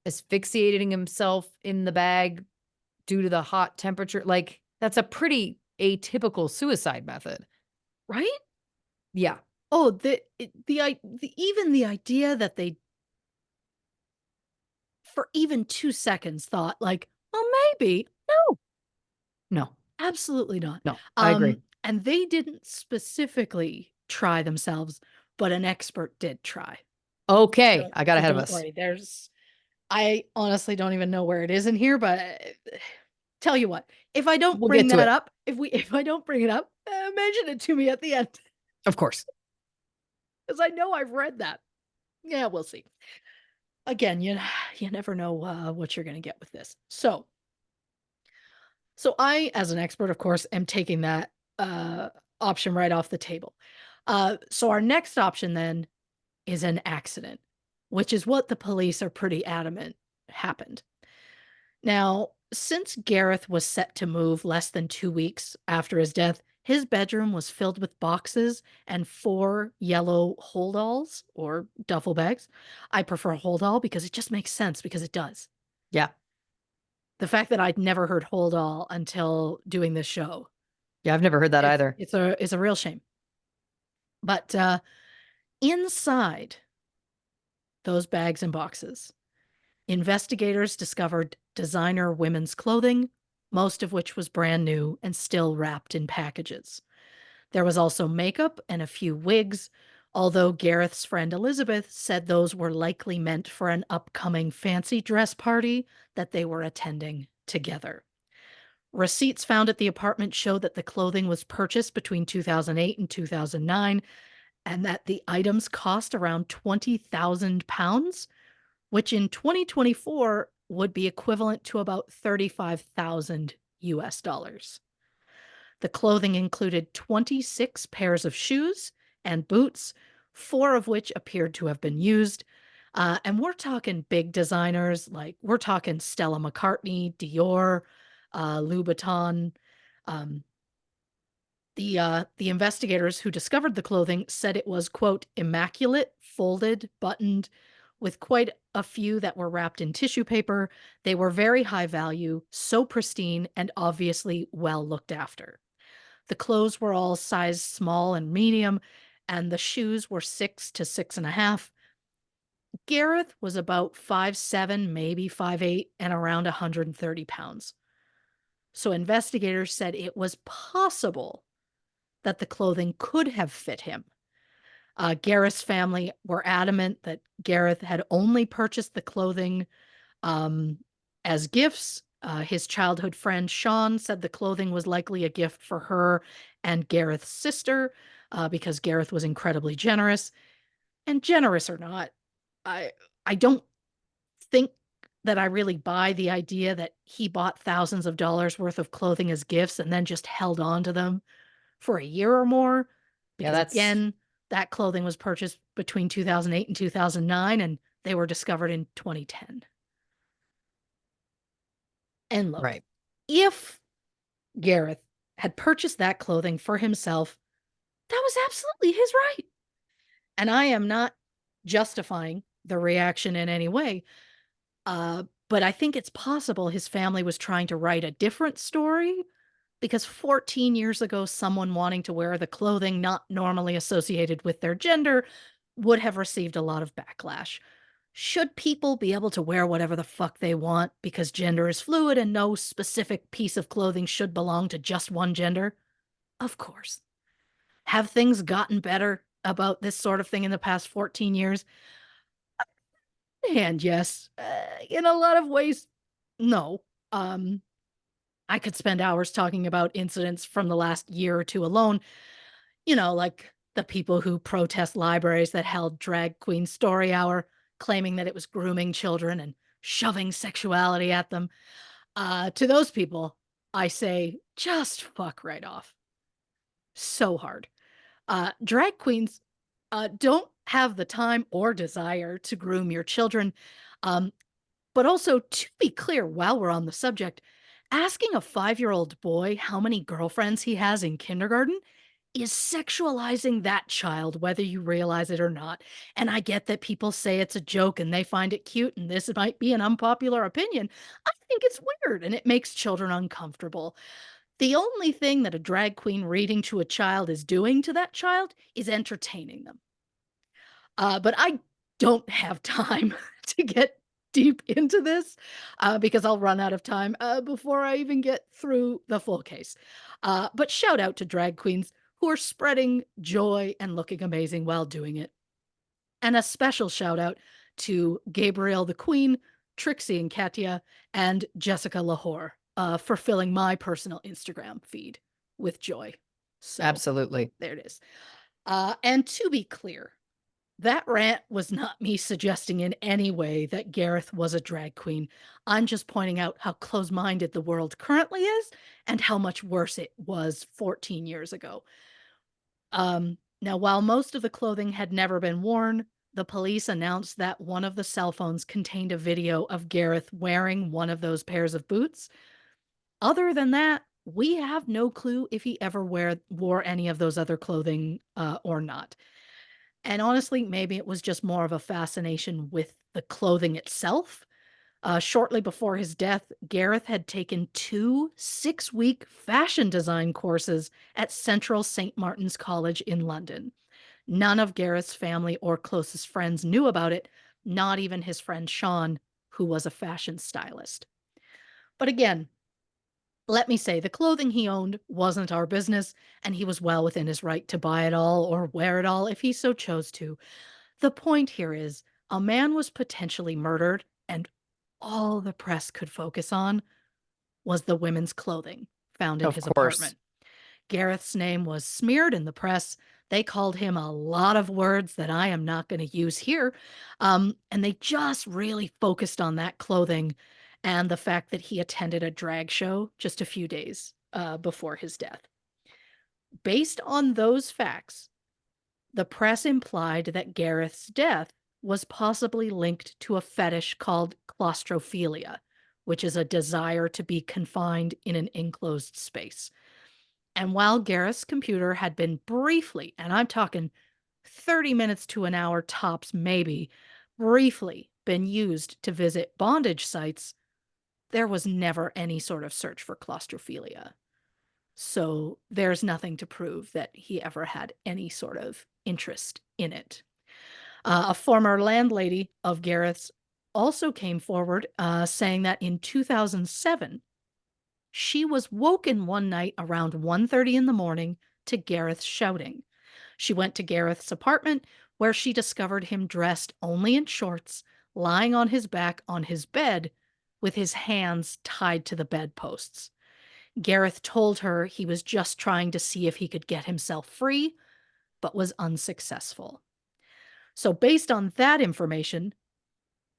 asphyxiating himself in the bag due to the hot temperature? Like that's a pretty atypical suicide method. Right? Yeah. Oh, even the idea that they, for even 2 seconds, thought like, "Well, maybe." No, No, absolutely not. no, I agree. And they didn't specifically try themselves, but an expert did try. Okay, Don't I got so ahead of don't us. worry. I honestly don't even know where it is in here, but tell you what, if I don't We'll get bring to that it. up, if I don't bring it up, mention it to me at the end Of course. because I know I've read that. Yeah, we'll see. Again, you never know what you're going to get with this. So I, as an expert, of course, am taking that option right off the table. So our next option then is an accident, which is what the police are pretty adamant happened. Now, since Gareth was set to move less than 2 weeks after his death, his bedroom was filled with boxes and four yellow holdalls or duffel bags. I prefer holdall because it just makes sense because it does. Yeah. The fact that I'd never heard holdall until doing this show, Yeah, I've never heard that either. it's a real shame. But inside those bags and boxes, investigators discovered designer women's clothing, most of which was brand new and still wrapped in packages. There was also makeup and a few wigs, although Gareth's friend Elizabeth said those were likely meant for an upcoming fancy dress party that they were attending together. Receipts found at the apartment showed that the clothing was purchased between 2008 and 2009 and that the items cost around £20,000, which in 2024 would be equivalent to about 35,000 US dollars. The clothing included 26 pairs of shoes and boots, 4 of which appeared to have been used. And we're talking big designers, like we're talking Stella McCartney, Dior, Louboutin. Um, the investigators who discovered the clothing said it was, quote, immaculate, folded, buttoned, with quite a few that were wrapped in tissue paper. They were very high value, so pristine, and obviously well looked after. The clothes were all size small and medium, and the shoes were 6 to 6.5. Gareth was about 5'7", maybe 5'8", and around 130 pounds. So investigators said it was possible that the clothing could have fit him. Gareth's family were adamant that Gareth had only purchased the clothing um, as gifts. His childhood friend Sean said the clothing was likely a gift for her and Gareth's sister because Gareth was incredibly generous. And generous or not, I I don't think that I really buy the idea that he bought thousands of dollars worth of clothing as gifts and then just held on to them for a year or more. Yeah, Because again, that clothing was purchased between 2008 and 2009, and they were discovered in 2010. And look, right. if Gareth had purchased that clothing for himself, that was absolutely his right. And I am not justifying the reaction in any way. But I think it's possible his family was trying to write a different story because 14 years ago, someone wanting to wear the clothing not normally associated with their gender would have received a lot of backlash. Should people be able to wear whatever the fuck they want because gender is fluid and no specific piece of clothing should belong to just one gender? Of course. Have things gotten better about this sort of thing in the past 14 years? And yes, in a lot of ways, no. Um, I could spend hours talking about incidents from the last year or two alone, like the people who protest libraries that held drag queen story hour, claiming that it was grooming children and shoving sexuality at them. To those people, I say, just fuck right off. So hard. Drag queens don't have the time or desire to groom your children. Um, but also, to be clear, while we're on the subject, asking a 5-year-old boy how many girlfriends he has in kindergarten is sexualizing that child, whether you realize it or not. And I get that people say it's a joke and they find it cute, and this might be an unpopular opinion. I think it's weird and it makes children uncomfortable. The only thing that a drag queen reading to a child is doing to that child is entertaining them. But I don't have time to get deep into this because I'll run out of time before I even get through the full case. But shout out to drag queens who are spreading joy and looking amazing while doing it. And a special shout out to Gabrielle the Queen, Trixie and Katya, and Jessica Lahore for filling my personal Instagram feed with joy. So Absolutely. there it is. And to be clear, that rant was not me suggesting in any way that Gareth was a drag queen. I'm just pointing out how close minded the world currently is and how much worse it was 14 years ago. Now, while most of the clothing had never been worn, the police announced that one of the cell phones contained a video of Gareth wearing one of those pairs of boots. Other than that, we have no clue if he ever wore any of those other clothing or not. And honestly, maybe it was just more of a fascination with the clothing itself. Shortly before his death, Gareth had taken 2 6-week fashion design courses at Central St. Martin's College in London. None of Gareth's family or closest friends knew about it, not even his friend Sean, who was a fashion stylist. But again, let me say the clothing he owned wasn't our business, and he was well within his right to buy it all or wear it all if he so chose to. The point here is a man was potentially murdered, and all the press could focus on was the women's clothing found in Of his course. apartment. Gareth's name was smeared in the press. They called him a lot of words that I am not going to use here. And they just really focused on that clothing and the fact that he attended a drag show just a few days before his death. Based on those facts, the press implied that Gareth's death was possibly linked to a fetish called claustrophilia, which is a desire to be confined in an enclosed space. And while Gareth's computer had been briefly, and I'm talking 30 minutes to an hour tops, maybe, briefly been used to visit bondage sites, there was never any sort of search for claustrophilia. So there's nothing to prove that he ever had any sort of interest in it. A former landlady of Gareth's also came forward saying that in 2007, she was woken one night around 1:30 in the morning to Gareth shouting. She went to Gareth's apartment where she discovered him dressed only in shorts, lying on his back on his bed with his hands tied to the bedposts. Gareth told her he was just trying to see if he could get himself free, but was unsuccessful. So, based on that information,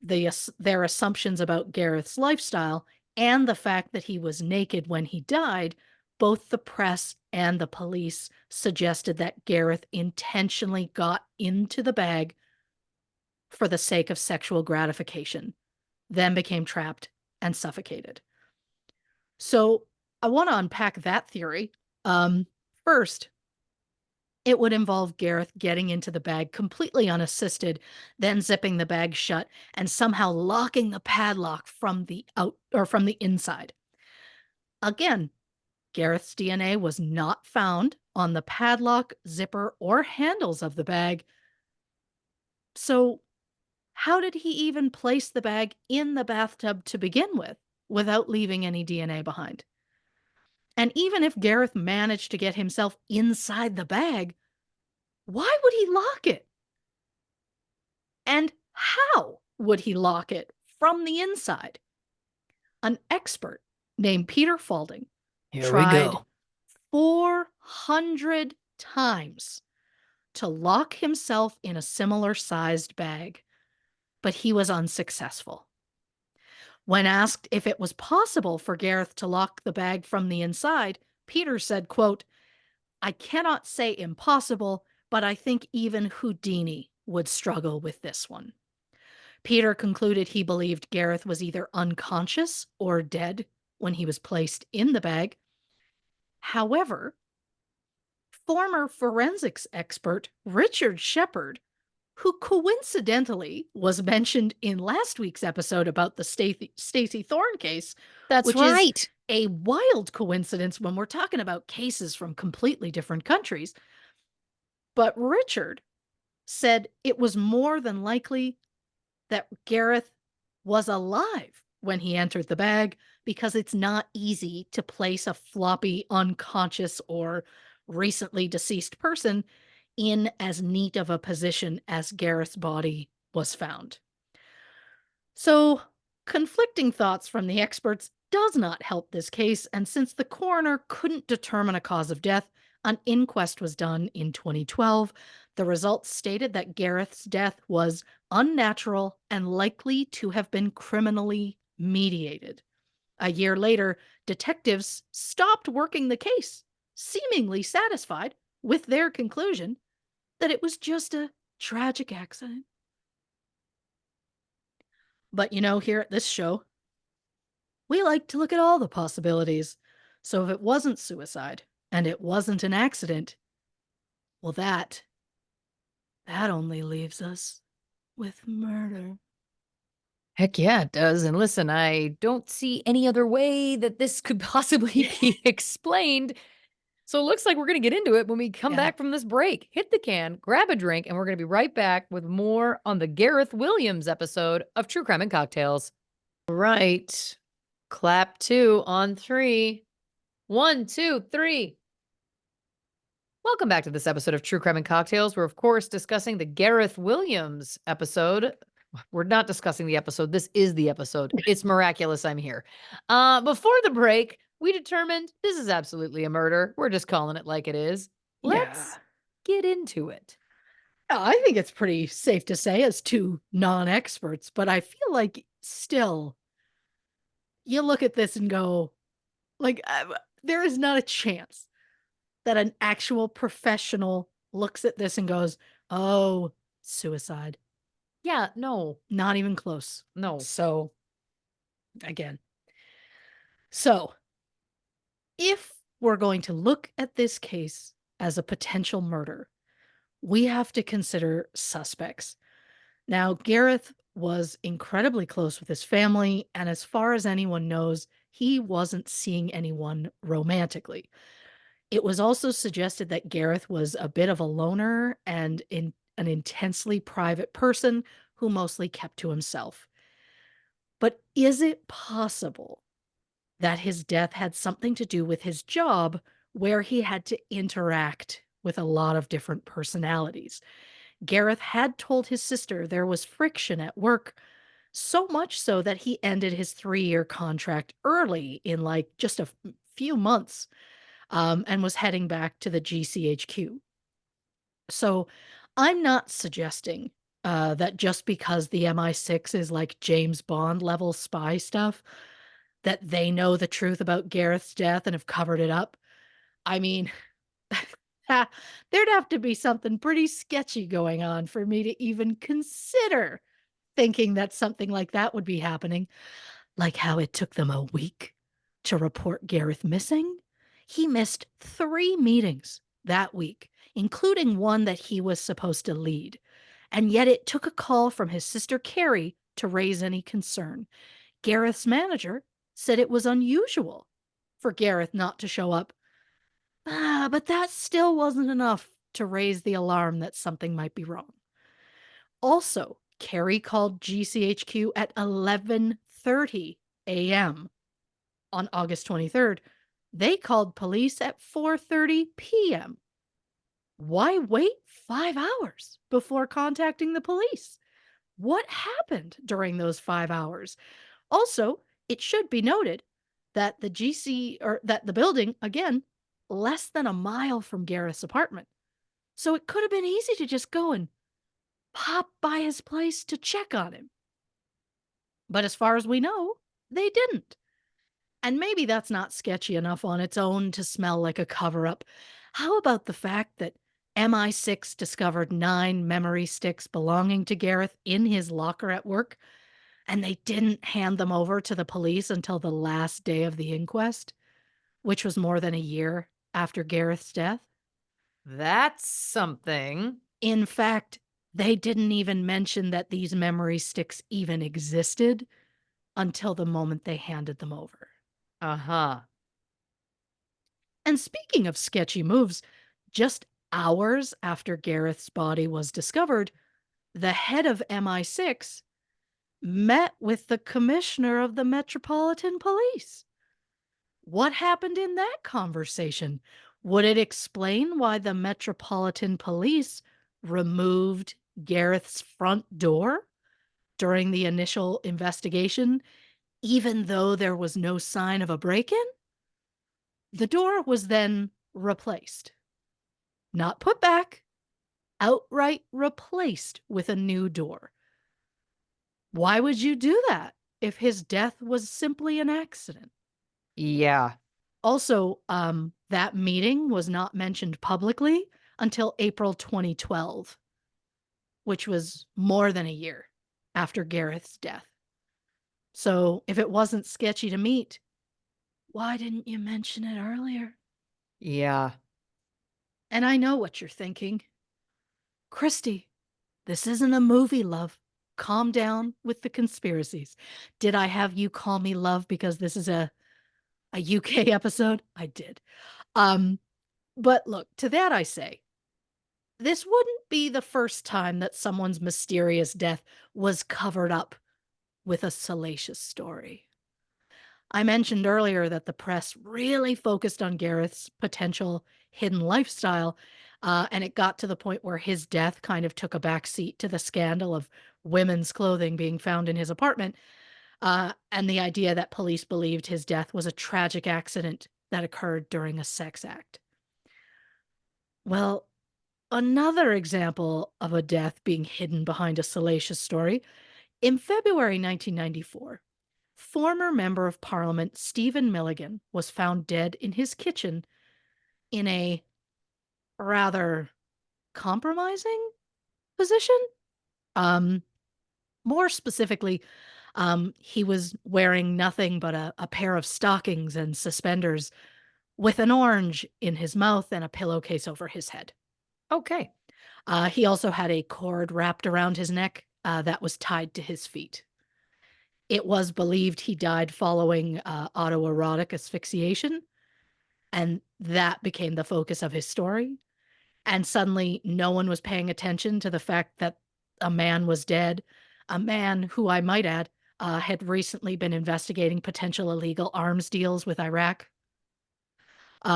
their assumptions about Gareth's lifestyle and the fact that he was naked when he died, both the press and the police suggested that Gareth intentionally got into the bag for the sake of sexual gratification, then became trapped and suffocated. So I want to unpack that theory. First, it would involve Gareth getting into the bag completely unassisted, then zipping the bag shut and somehow locking the padlock from the inside. Again, Gareth's DNA was not found on the padlock, zipper, or handles of the bag. So, how did he even place the bag in the bathtub to begin with without leaving any DNA behind? And even if Gareth managed to get himself inside the bag, why would he lock it? And how would he lock it from the inside? An expert named Peter Falding Here we tried go. 400 times to lock himself in a similar sized bag, but he was unsuccessful. When asked if it was possible for Gareth to lock the bag from the inside, Peter said, quote, "I cannot say impossible, but I think even Houdini would struggle with this one." Peter concluded he believed Gareth was either unconscious or dead when he was placed in the bag. However, former forensics expert Richard Shepard, who coincidentally was mentioned in last week's episode about the Stacey Thorne case, That's which is right. a wild coincidence when we're talking about cases from completely different countries. But Richard said it was more than likely that Gareth was alive when he entered the bag because it's not easy to place a floppy, unconscious, or recently deceased person in as neat of a position as Gareth's body was found. So, conflicting thoughts from the experts does not help this case, and since the coroner couldn't determine a cause of death, an inquest was done in 2012. The results stated that Gareth's death was unnatural and likely to have been criminally mediated. A year later, detectives stopped working the case, seemingly satisfied with their conclusion that it was just a tragic accident. But here at this show, we like to look at all the possibilities. So if it wasn't suicide and it wasn't an accident, well, that only leaves us with murder. Heck yeah, it does. And listen, I don't see any other way that this could possibly be explained. So it looks like we're going to get into it when we come Yeah. back from this break. Hit the can, grab a drink, and we're going to be right back with more on the Gareth Williams episode of True Crime and Cocktails. All right. Clap two on three. 1, 2, 3. Welcome back to this episode of True Crime and Cocktails. We're, of course, discussing the Gareth Williams episode. We're not discussing the episode. This is the episode. It's miraculous I'm here. Before the break, we determined this is absolutely a murder. We're just calling it like it is. Let's get into it. I think it's pretty safe to say as two non-experts, but I feel like still you look at this and go, like, there is not a chance that an actual professional looks at this and goes, "Oh, suicide." Yeah, no, Not even close. no. So, again. So, if we're going to look at this case as a potential murder, we have to consider suspects. Now, Gareth was incredibly close with his family, and as far as anyone knows, he wasn't seeing anyone romantically. It was also suggested that Gareth was a bit of a loner and an intensely private person who mostly kept to himself. But is it possible that his death had something to do with his job where he had to interact with a lot of different personalities? Gareth had told his sister there was friction at work, so much so that he ended his 3-year contract early in like just a few months, and was heading back to the GCHQ. So I'm not suggesting that just because the MI6 is like James Bond level spy stuff, that they know the truth about Gareth's death and have covered it up. I mean, there'd have to be something pretty sketchy going on for me to even consider thinking that something like that would be happening, like how it took them a week to report Gareth missing. He missed 3 meetings that week, including one that he was supposed to lead. And yet it took a call from his sister Carrie to raise any concern. Gareth's manager said it was unusual for Gareth not to show up. But that still wasn't enough to raise the alarm that something might be wrong. Also, Carrie called GCHQ at 11:30 a.m. on August 23rd. They called police at 4:30 p.m. Why wait 5 hours before contacting the police? What happened during those 5 hours? Also, it should be noted that the building, again, less than a mile from Gareth's apartment. So it could have been easy to just go and pop by his place to check on him. But as far as we know, they didn't. And maybe that's not sketchy enough on its own to smell like a cover up. How about the fact that MI6 discovered 9 memory sticks belonging to Gareth in his locker at work, and they didn't hand them over to the police until the last day of the inquest, which was more than a year after Gareth's death? That's something. In fact, they didn't even mention that these memory sticks even existed until the moment they handed them over. Uh-huh. And speaking of sketchy moves, just hours after Gareth's body was discovered, the head of MI6 met with the commissioner of the Metropolitan Police. What happened in that conversation? Would it explain why the Metropolitan Police removed Gareth's front door during the initial investigation, even though there was no sign of a break in? The door was then replaced, not put back, outright replaced with a new door. Why would you do that if his death was simply an accident? Yeah. Also, that meeting was not mentioned publicly until April 2012, which was more than a year after Gareth's death. So if it wasn't sketchy to meet, why didn't you mention it earlier? Yeah. And I know what you're thinking. Christy, this isn't a movie, love. Calm down with the conspiracies. Did I have you call me love because this is a UK episode? I did. Um, but look, to that I say, this wouldn't be the first time that someone's mysterious death was covered up with a salacious story. I mentioned earlier that the press really focused on Gareth's potential hidden lifestyle, and it got to the point where his death kind of took a back seat to the scandal of women's clothing being found in his apartment, and the idea that police believed his death was a tragic accident that occurred during a sex act. Well, another example of a death being hidden behind a salacious story, in February 1994, former Member of Parliament Stephen Milligan was found dead in his kitchen in a rather compromising position. Um, More specifically, he was wearing nothing but a pair of stockings and suspenders with an orange in his mouth and a pillowcase over his head. Okay. He also had a cord wrapped around his neck that was tied to his feet. It was believed he died following autoerotic asphyxiation, and that became the focus of his story. And suddenly, no one was paying attention to the fact that a man was dead. A man who, I might add, had recently been investigating potential illegal arms deals with Iraq.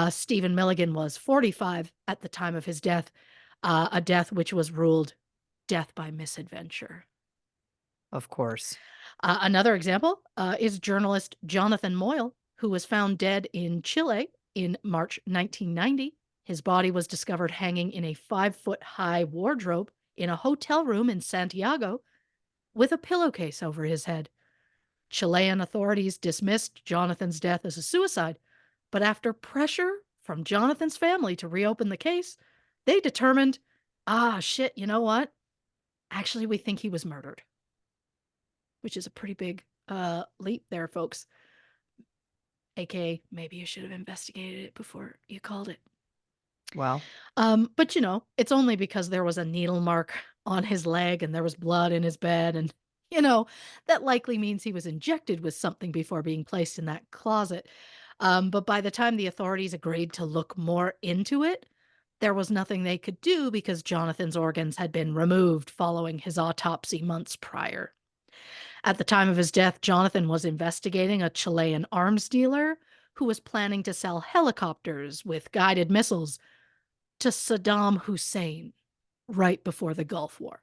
Stephen Milligan was 45 at the time of his death, a death which was ruled death by misadventure. Of course. Another example is journalist Jonathan Moyle, who was found dead in Chile in March 1990. His body was discovered hanging in a 5-foot high wardrobe in a hotel room in Santiago with a pillowcase over his head. Chilean authorities dismissed Jonathan's death as a suicide, but after pressure from Jonathan's family to reopen the case, they determined, shit, you know what? Actually, we think he was murdered, which is a pretty big leap there, folks. AKA, maybe you should have investigated it before you called it. Well, But it's only because there was a needle mark on his leg and there was blood in his bed. And, that likely means he was injected with something before being placed in that closet. But by the time the authorities agreed to look more into it, there was nothing they could do because Jonathan's organs had been removed following his autopsy months prior. At the time of his death, Jonathan was investigating a Chilean arms dealer who was planning to sell helicopters with guided missiles to Saddam Hussein right before the Gulf War.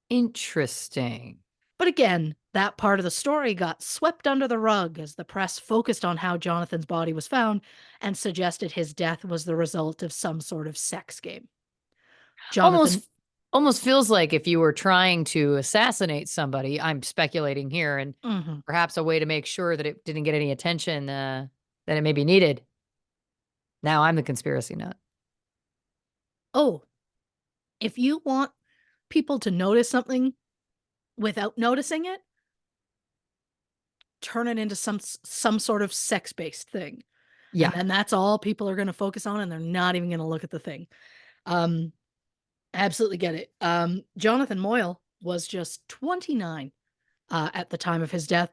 interesting. But again, that part of the story got swept under the rug as the press focused on how Jonathan's body was found and suggested his death was the result of some sort of sex game. Jonathan. Almost almost feels like if you were trying to assassinate somebody, I'm speculating here, and Mhm. perhaps a way to make sure that it didn't get any attention that it maybe needed. Now I'm the conspiracy nut. Oh, if you want people to notice something without noticing it, turn it into some sort of sex-based thing. And Yeah. then that's all people are gonna focus on, and they're not even gonna look at the thing. Um, Absolutely get it. Jonathan Moyle was just 29 at the time of his death.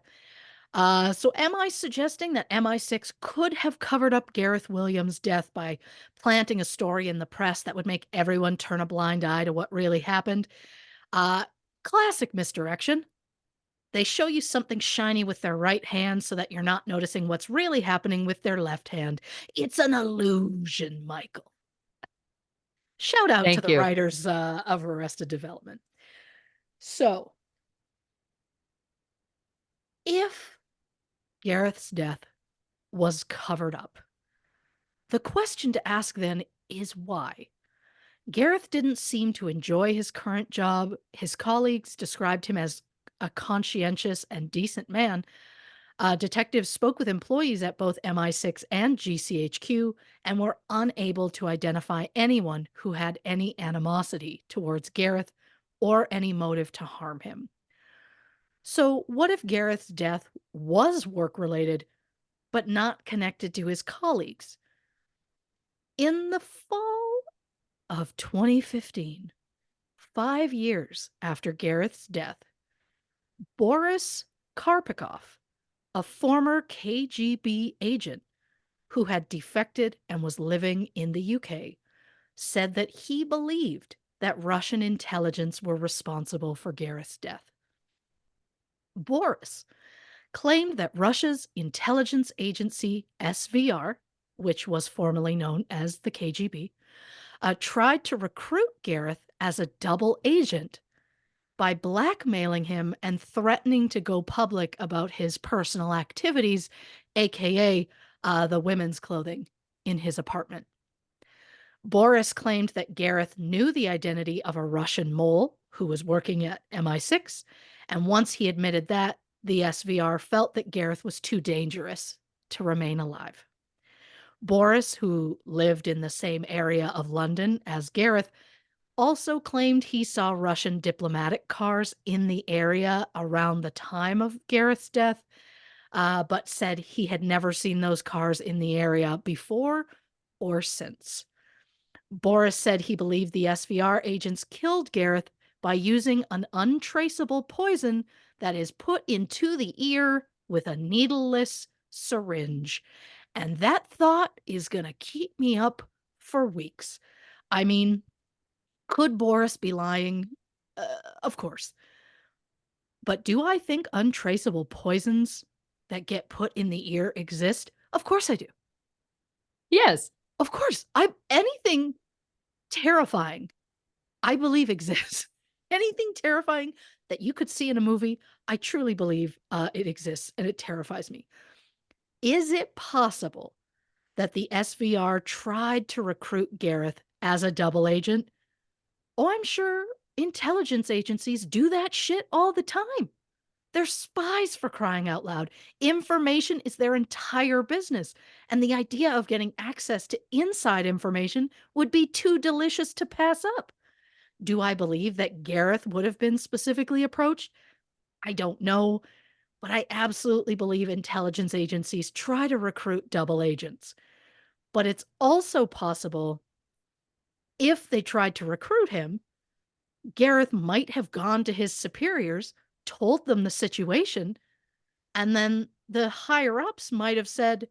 So am I suggesting that MI6 could have covered up Gareth Williams' death by planting a story in the press that would make everyone turn a blind eye to what really happened? Uh, Classic misdirection. They show you something shiny with their right hand so that you're not noticing what's really happening with their left hand. It's an illusion, Michael. Shout out to Thank the you. writers of Arrested Development. So, if Gareth's death was covered up, the question to ask then is why? Gareth didn't seem to enjoy his current job. His colleagues described him as a conscientious and decent man. Detectives spoke with employees at both MI6 and GCHQ and were unable to identify anyone who had any animosity towards Gareth or any motive to harm him. So, what if Gareth's death was work related but not connected to his colleagues? In the fall of 2015, 5 years after Gareth's death, Boris Karpikov, a former KGB agent who had defected and was living in the UK, said that he believed that Russian intelligence were responsible for Gareth's death. Boris claimed that Russia's intelligence agency, SVR, which was formerly known as the KGB, tried to recruit Gareth as a double agent by blackmailing him and threatening to go public about his personal activities, aka the women's clothing in his apartment. Boris claimed that Gareth knew the identity of a Russian mole who was working at MI6, and once he admitted that, the SVR felt that Gareth was too dangerous to remain alive. Boris, who lived in the same area of London as Gareth, also claimed he saw Russian diplomatic cars in the area around the time of Gareth's death, but said he had never seen those cars in the area before or since. Boris said he believed the SVR agents killed Gareth by using an untraceable poison that is put into the ear with a needleless syringe. And that thought is going to keep me up for weeks. I mean, could Boris be lying? Of course. But do I think untraceable poisons that get put in the ear exist? Of course I do. Yes. Of course. I anything terrifying I believe exists. Anything terrifying that you could see in a movie, I truly believe it exists and it terrifies me. Is it possible that the SVR tried to recruit Gareth as a double agent? Oh, I'm sure intelligence agencies do that shit all the time. They're spies, for crying out loud. Information is their entire business. And the idea of getting access to inside information would be too delicious to pass up. Do I believe that Gareth would have been specifically approached? I don't know, but I absolutely believe intelligence agencies try to recruit double agents. But it's also possible if they tried to recruit him, Gareth might have gone to his superiors, told them the situation, and then the higher ups might have said,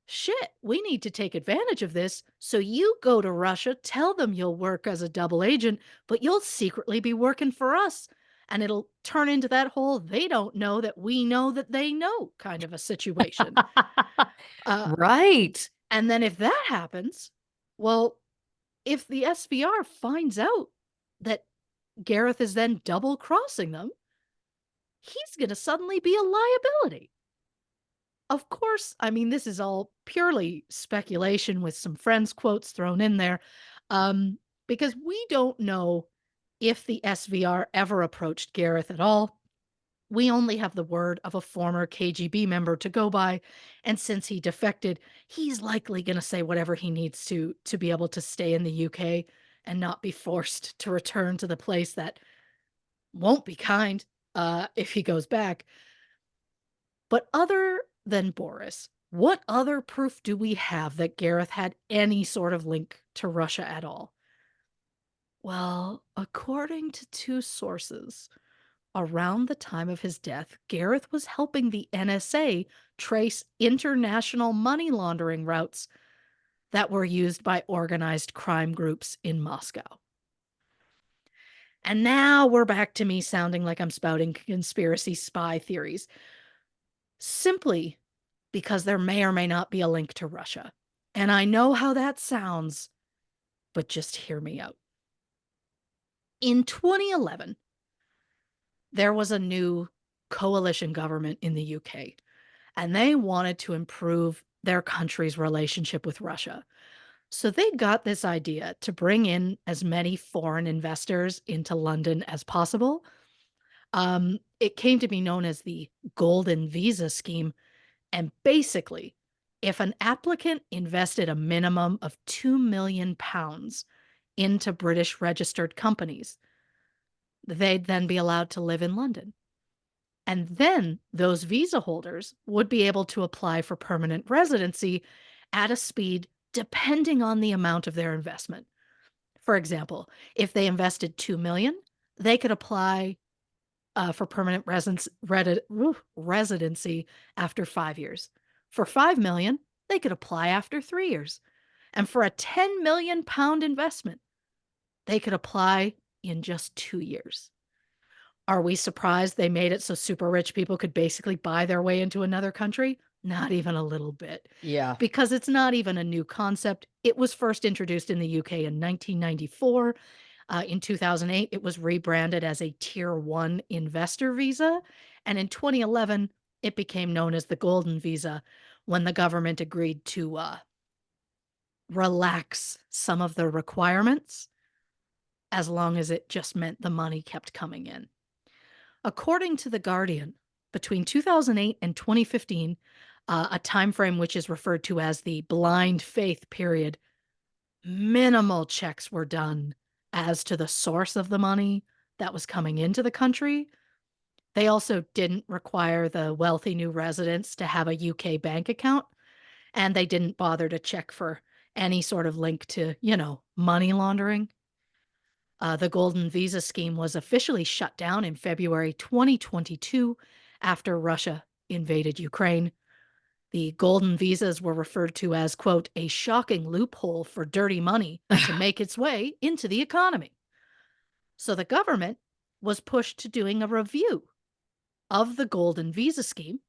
shit, we need to take advantage of this. So you go to Russia, tell them you'll work as a double agent, but you'll secretly be working for us. And it'll turn into that whole they don't know that we know that they know kind of a situation. Uh, Right. and then if that happens, well, if the SVR finds out that Gareth is then double crossing them, he's going to suddenly be a liability. Of course, I mean, this is all purely speculation with some friends' quotes thrown in there, um, because we don't know if the SVR ever approached Gareth at all. We only have the word of a former KGB member to go by, and since he defected, he's likely going to say whatever he needs to be able to stay in the UK and not be forced to return to the place that won't be kind if he goes back. But other than Boris, what other proof do we have that Gareth had any sort of link to Russia at all? Well, according to two sources, around the time of his death, Gareth was helping the NSA trace international money laundering routes that were used by organized crime groups in Moscow. And now we're back to me sounding like I'm spouting conspiracy spy theories, simply because there may or may not be a link to Russia. And I know how that sounds, but just hear me out. In 2011, there was a new coalition government in the UK, and they wanted to improve their country's relationship with Russia. So they got this idea to bring in as many foreign investors into London as possible. It came to be known as the Golden Visa Scheme. And basically, if an applicant invested a minimum of £2 million into British registered companies, they'd then be allowed to live in London. And then those visa holders would be able to apply for permanent residency at a speed depending on the amount of their investment. For example, if they invested 2 million, they could apply for permanent residency after 5 years. For 5 million, they could apply after 3 years. And for a £10 million investment, they could apply in just 2 years. Are we surprised they made it so super rich people could basically buy their way into another country? Not even a little bit. Yeah. Because it's not even a new concept. It was first introduced in the UK in 1994. In 2008, it was rebranded as a Tier 1 investor visa. And in 2011, it became known as the Golden Visa when the government agreed to relax some of the requirements as long as it just meant the money kept coming in. According to The Guardian, between 2008 and 2015, a time frame which is referred to as the blind faith period. Minimal checks were done as to the source of the money that was coming into the country. They also didn't require the wealthy new residents to have a UK bank account, and they didn't bother to check for any sort of link to, money laundering. The Golden Visa scheme was officially shut down in February 2022 after Russia invaded Ukraine. The golden visas were referred to as, quote, a shocking loophole for dirty money to make its way into the economy. So the government was pushed to doing a review of the golden visa scheme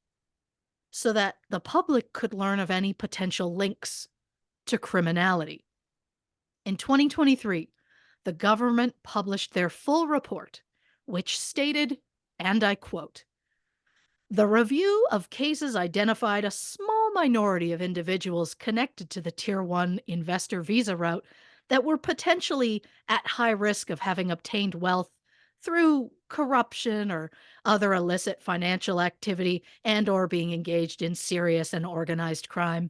so that the public could learn of any potential links to criminality. In 2023, the government published their full report, which stated, and I quote, the review of cases identified a small minority of individuals connected to the Tier 1 investor visa route that were potentially at high risk of having obtained wealth through corruption or other illicit financial activity and or being engaged in serious and organized crime.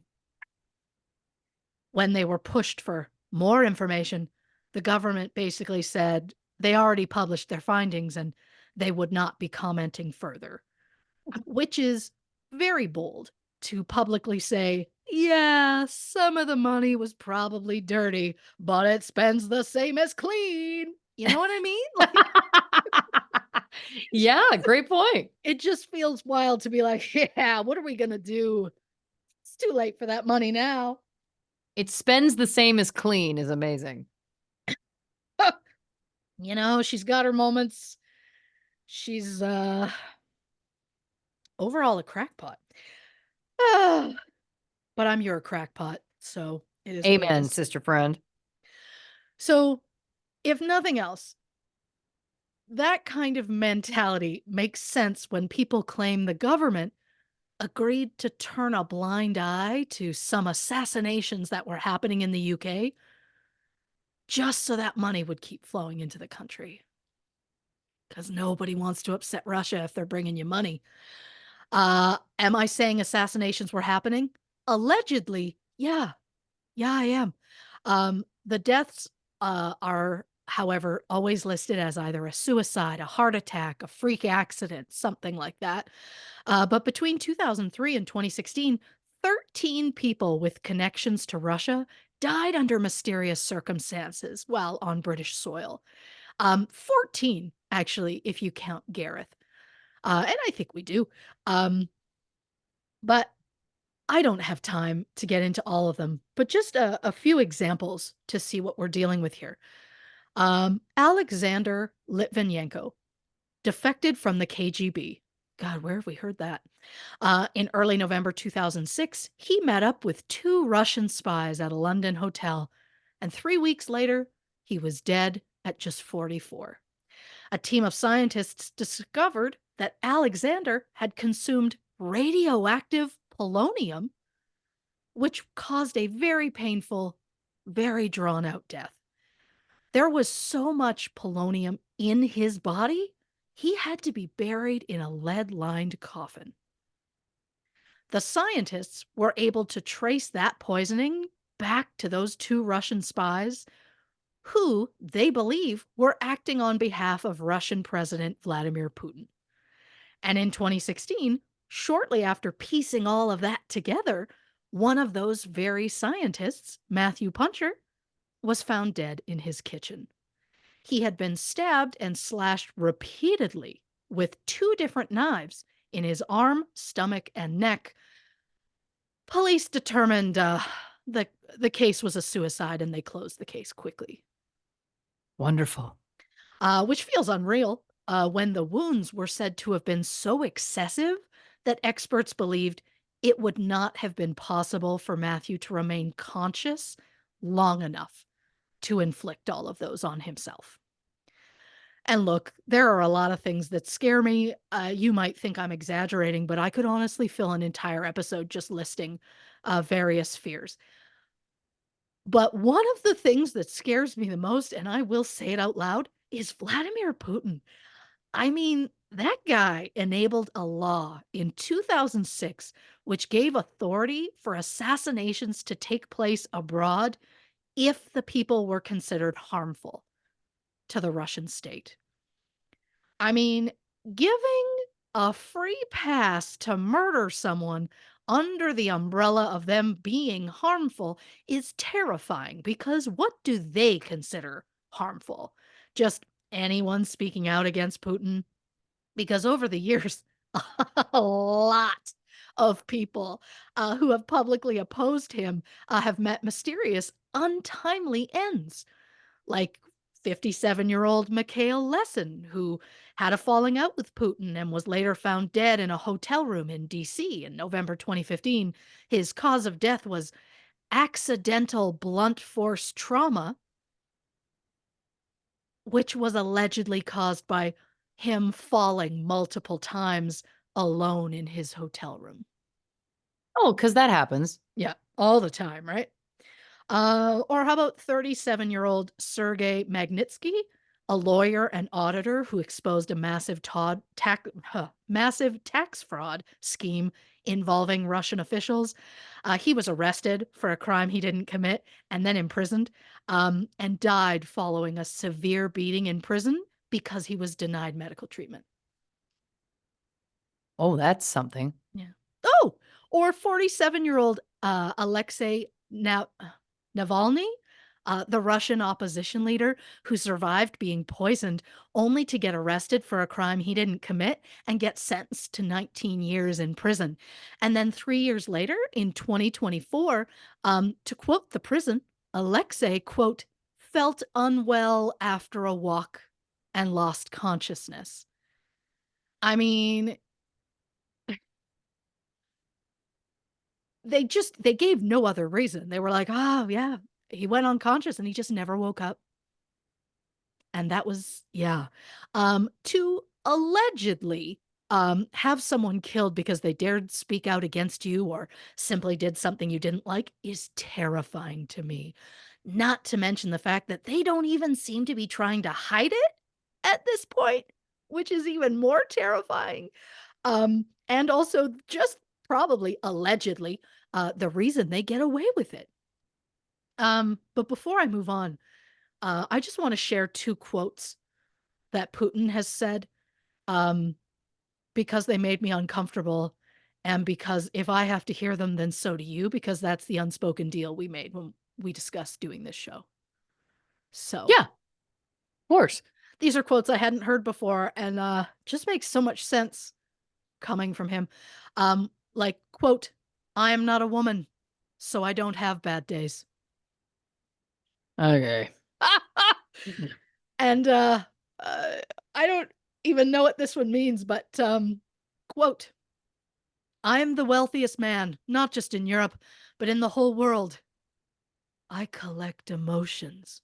When they were pushed for more information, the government basically said they already published their findings and they would not be commenting further, which is very bold to publicly say, yeah, some of the money was probably dirty, but it spends the same as clean. You know what I mean? Yeah, great point. It just feels wild to be like, yeah, what are we going to do? It's too late for that money now. It spends the same as clean is amazing. She's got her moments. She's overall a crackpot. Ah, but I'm your crackpot, so it is what it Amen, is. sister friend. So, if nothing else, that kind of mentality makes sense when people claim the government agreed to turn a blind eye to some assassinations that were happening in the UK just so that money would keep flowing into the country. Because nobody wants to upset Russia if they're bringing you money. Am I saying assassinations were happening? Allegedly, yeah. Yeah, I am. The deaths are, however, always listed as either a suicide, a heart attack, a freak accident, something like that. But between 2003 and 2016, 13 people with connections to Russia died under mysterious circumstances while on British soil. 14, actually, if you count Gareth. And I think we do. But I don't have time to get into all of them, but just a few examples to see what we're dealing with here. Alexander Litvinenko defected from the KGB. God, where have we heard that? In early November 2006, he met up with two Russian spies at a London hotel, and 3 weeks later, he was dead at just 44. A team of scientists discovered that Alexander had consumed radioactive polonium, which caused a very painful, very drawn out death. There was so much polonium in his body, he had to be buried in a lead lined coffin. The scientists were able to trace that poisoning back to those two Russian spies who they believe were acting on behalf of Russian President Vladimir Putin. And in 2016, shortly after piecing all of that together, one of those very scientists, Matthew Puncher, was found dead in his kitchen. He had been stabbed and slashed repeatedly with two different knives in his arm, stomach, and neck. Police determined the case was a suicide and they closed the case quickly. Wonderful. Which feels unreal when the wounds were said to have been so excessive that experts believed it would not have been possible for Matthew to remain conscious long enough to inflict all of those on himself. And look, there are a lot of things that scare me. You might think I'm exaggerating, but I could honestly fill an entire episode just listing various fears. But one of the things that scares me the most, and I will say it out loud, is Vladimir Putin. I mean, That guy enabled a law in 2006 which gave authority for assassinations to take place abroad if the people were considered harmful to the Russian state. I mean, giving a free pass to murder someone under the umbrella of them being harmful is terrifying because what do they consider harmful? Just anyone speaking out against Putin? Because over the years, a lot of people who have publicly opposed him have met mysterious, untimely ends, like 57-year-old Mikhail Lesin, who had a falling out with Putin and was later found dead in a hotel room in DC in November 2015. His cause of death was accidental blunt force trauma, which was allegedly caused by him falling multiple times alone in his hotel room. Oh, because that happens. Yeah, all the time, right? Or how about 37-year-old Sergei Magnitsky, a lawyer and auditor who exposed a massive tax fraud scheme involving Russian officials. He was arrested for a crime he didn't commit and then imprisoned, and died following a severe beating in prison because he was denied medical treatment. Oh, that's something. Yeah. Oh, or 47-year-old Alexei Navalny, the Russian opposition leader who survived being poisoned only to get arrested for a crime he didn't commit and get sentenced to 19 years in prison. And then 3 years later, in 2024, to quote the prison, Alexei, quote, felt unwell after a walk and lost consciousness. I mean, they gave no other reason. They were like, "Oh, yeah, he went unconscious and he just never woke up." And that was yeah. To allegedly, have someone killed because they dared speak out against you or simply did something you didn't like is terrifying to me. Not to mention the fact that they don't even seem to be trying to hide it at this point, which is even more terrifying. And also just probably allegedly, the reason they get away with it. But before I move on, I just want to share two quotes that Putin has said, um, because they made me uncomfortable, and because if I have to hear them, then so do you, because that's the unspoken deal we made when we discussed doing this show. So Yeah, of course. these are quotes I hadn't heard before, and just makes so much sense coming from him. Like, quote, I am not a woman, so I don't have bad days. Okay. And uh, I don't even know what this one means, but quote, I am the wealthiest man, not just in Europe, but in the whole world. I collect emotions.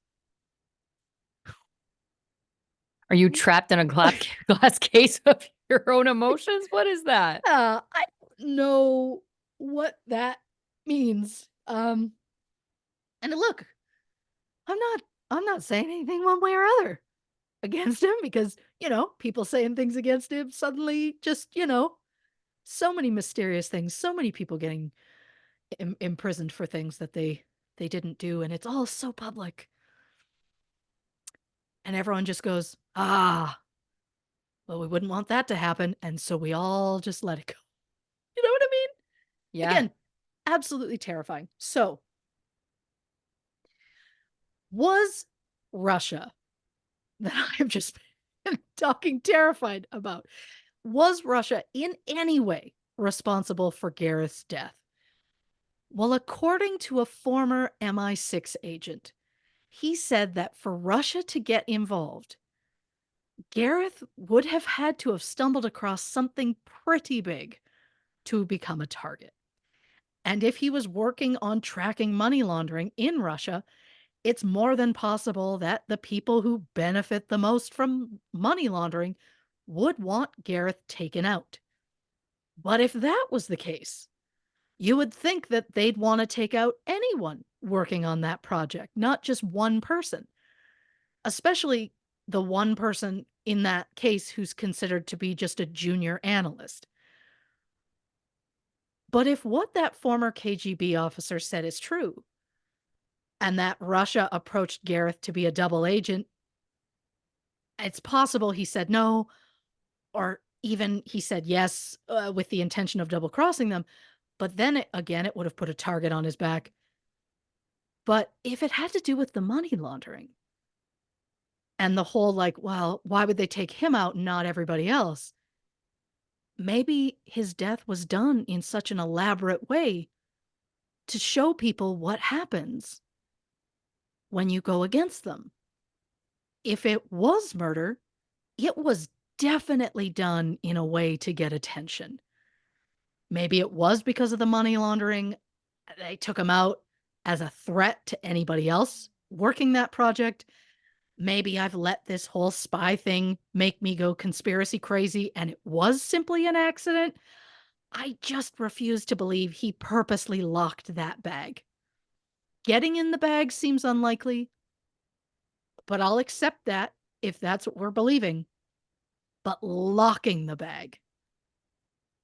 Are you trapped in a glass case of your own emotions? What is that? I don't know what that means. And look, I'm not saying anything one way or other against him because, people saying things against him suddenly just, so many mysterious things, so many people getting imprisoned for things that they didn't do and it's all so public. And everyone just goes, "Ah, well we wouldn't want that to happen." And so we all just let it go. You know what I mean? Yeah. Again, absolutely terrifying. So, was Russia that I've just been talking terrified about, was Russia in any way responsible for Gareth's death? Well, according to a former MI6 agent, he said that for Russia to get involved, Gareth would have had to have stumbled across something pretty big to become a target. And if he was working on tracking money laundering in Russia, it's more than possible that the people who benefit the most from money laundering would want Gareth taken out. But if that was the case, you would think that they'd want to take out anyone working on that project, not just one person, especially the one person in that case who's considered to be just a junior analyst. But if what that former KGB officer said is true, and that Russia approached Gareth to be a double agent, it's possible he said no, or even he said yes with the intention of double crossing them. But then again, it would have put a target on his back. But if it had to do with the money laundering and the whole like, well, why would they take him out and not everybody else? Maybe his death was done in such an elaborate way to show people what happens when you go against them. If it was murder, it was definitely done in a way to get attention. Maybe it was because of the money laundering. They took him out as a threat to anybody else working that project. Maybe I've let this whole spy thing make me go conspiracy crazy and it was simply an accident. I just refuse to believe he purposely locked that bag. Getting in the bag seems unlikely, but I'll accept that if that's what we're believing. But locking the bag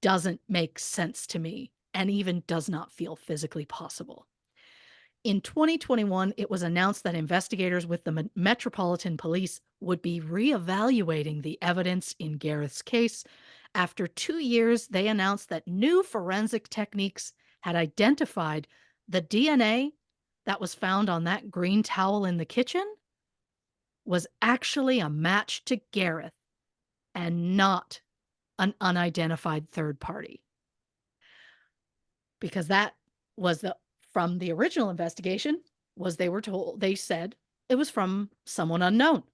doesn't make sense to me and even does not feel physically possible. In 2021, it was announced that investigators with the Metropolitan Police would be reevaluating the evidence in Gareth's case. After 2 years, they announced that new forensic techniques had identified the DNA that was found on that green towel in the kitchen was actually a match to Gareth and not an unidentified third party. Because that was from the original investigation was they said it was from someone unknown.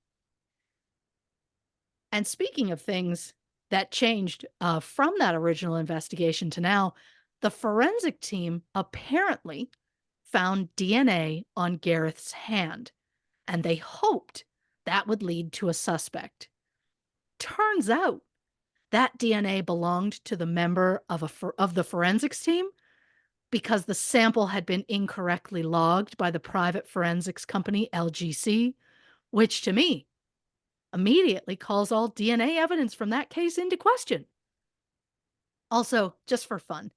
And speaking of things that changed from that original investigation to now, the forensic team apparently found DNA on Gareth's hand, and they hoped that would lead to a suspect. Turns out that DNA belonged to the member of the forensics team because the sample had been incorrectly logged by the private forensics company LGC, which to me immediately calls all DNA evidence from that case into question. Also, just for fun,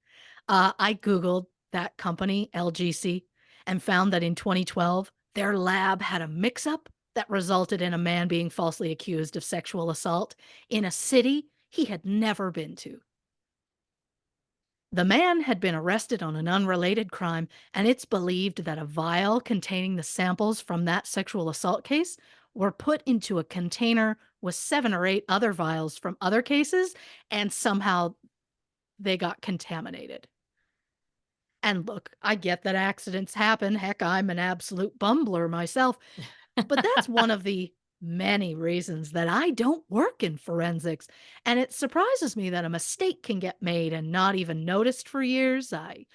I Googled that company, LGC, and found that in 2012, their lab had a mix up that resulted in a man being falsely accused of sexual assault in a city he had never been to. The man had been arrested on an unrelated crime, and it's believed that a vial containing the samples from that sexual assault case were put into a container with 7 or 8 other vials from other cases, and somehow they got contaminated. And look, I get that accidents happen. Heck, I'm an absolute bumbler myself. But that's one of the many reasons that I don't work in forensics. And it surprises me that a mistake can get made and not even noticed for years. I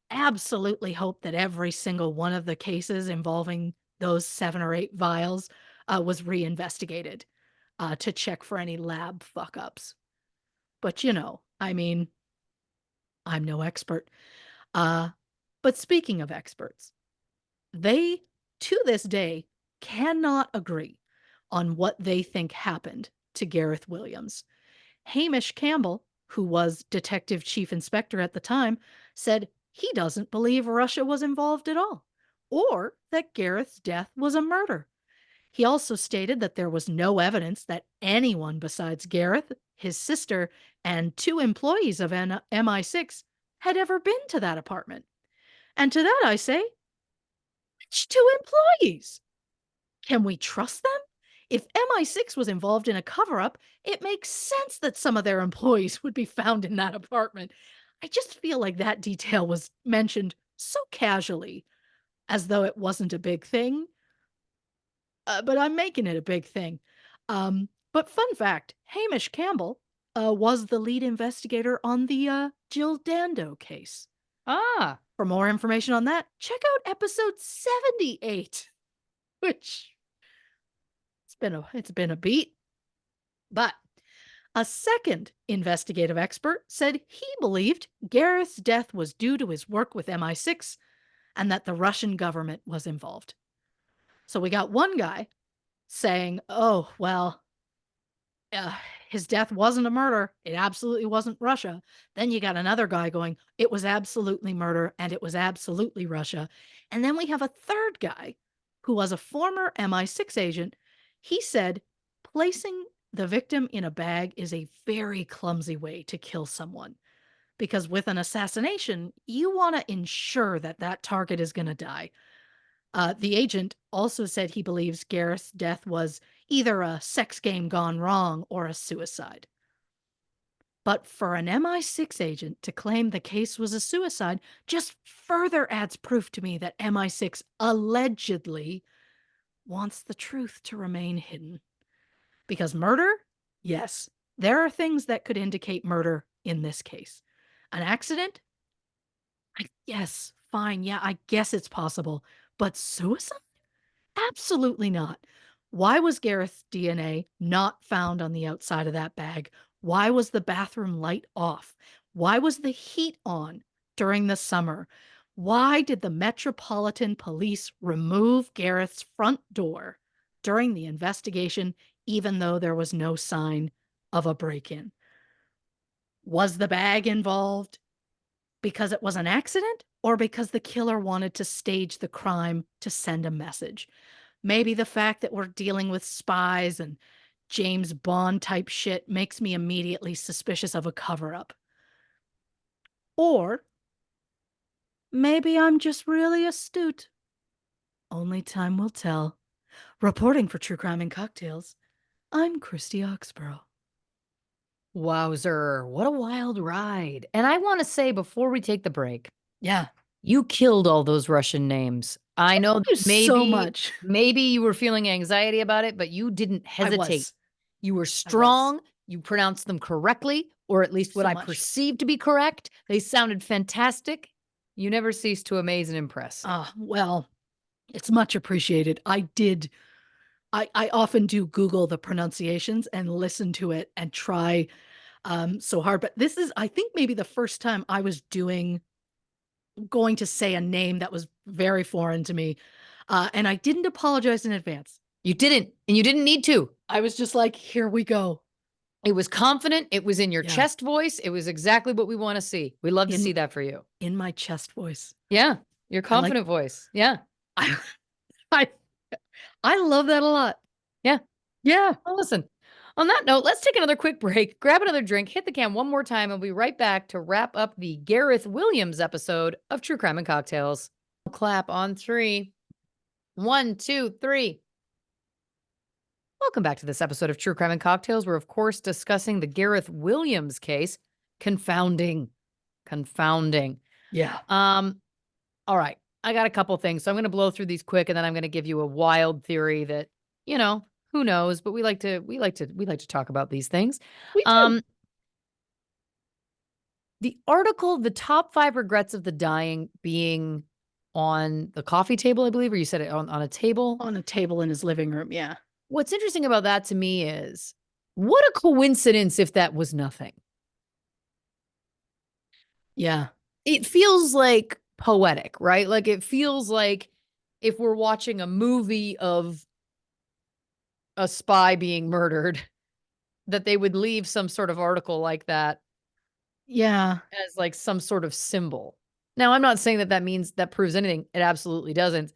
absolutely hope that every single one of the cases involving those 7 or 8 vials was reinvestigated to check for any lab fuck ups. But I mean, I'm no expert. Uh, but speaking of experts, they, to this day, cannot agree on what they think happened to Gareth Williams. Hamish Campbell, who was detective chief inspector at the time, said he doesn't believe Russia was involved at all, or that Gareth's death was a murder. He also stated that there was no evidence that anyone besides Gareth, his sister, and 2 employees of MI6 had ever been to that apartment. And to that I say, which 2 employees? Can we trust them? If MI6 was involved in a cover up, it makes sense that some of their employees would be found in that apartment. I just feel like that detail was mentioned so casually, as though it wasn't a big thing. But I'm making it a big thing. But fun fact, Hamish Campbell was the lead investigator on the Jill Dando case. Ah, For more information on that, check out episode 78, which it's been a beat. But a second investigative expert said he believed Gareth's death was due to his work with MI6 and that the Russian government was involved. So we got one guy saying, oh, well, his death wasn't a murder. It absolutely wasn't Russia. Then you got another guy going, it was absolutely murder and it was absolutely Russia. And then we have a third guy who was a former MI6 agent. He said placing the victim in a bag is a very clumsy way to kill someone because with an assassination, you want to ensure that that target is going to die. The agent also said he believes Gareth's death was either a sex game gone wrong or a suicide. But for an MI6 agent to claim the case was a suicide just further adds proof to me that MI6 allegedly wants the truth to remain hidden. Because murder? Yes, there are things that could indicate murder in this case. An accident? Yes, fine. Yeah, I guess it's possible. But suicide? Absolutely not. Why was Gareth's DNA not found on the outside of that bag? Why was the bathroom light off? Why was the heat on during the summer? Why did the Metropolitan Police remove Gareth's front door during the investigation, even though there was no sign of a break in? Was the bag involved because it was an accident or because the killer wanted to stage the crime to send a message? Maybe the fact that we're dealing with spies and James Bond type shit makes me immediately suspicious of a cover up. Or maybe I'm just really astute. Only time will tell. Reporting for True Crime and Cocktails, I'm Christy Oxborrow. Wowzer, what a wild ride. And I want to say before we take the break, Yeah. you killed all those Russian names. I know Thank you that so much. maybe you were feeling anxiety about it, but you didn't I hesitate. was. You were I was. strong. You pronounced them correctly, or at least what So I much. perceived to be correct. They sounded fantastic. You never cease to amaze and impress. Well, it's much appreciated. I often do Google the pronunciations and listen to it and try so hard. But this is, I think, maybe the first time I was going to say a name that was very foreign to me. And I didn't apologize in advance. You didn't, and you didn't need to. I was just like, here we go. It was confident. It was in your Yeah. chest voice. It was exactly what we want to see. We love to see that for you. In my chest voice. Yeah. Your confident voice. Yeah. I love that a lot. Yeah. Yeah. Well, listen, on that note, let's take another quick break, grab another drink, hit the can one more time, and we'll be right back to wrap up the Gareth Williams episode of True Crime and Cocktails. Clap on 3. 1, 2, 3. Welcome back to this episode of True Crime and Cocktails. We're, of course, discussing the Gareth Williams case. Confounding. Yeah. All right. I got a couple things, so I'm going to blow through these quick, and then I'm going to give you a wild theory that, who knows, but we like to talk about these things. We do. The article, The Top 5 Regrets of the Dying, being on the coffee table, I believe, or you said it on a table? On a table in his living room, yeah. What's interesting about that to me is, what a coincidence if that was nothing. Yeah. It feels like poetic, right? Like it feels like if we're watching a movie of a spy being murdered, that they would leave some sort of article like that. Yeah. As like some sort of symbol. Now, I'm not saying that means that proves anything. It absolutely doesn't.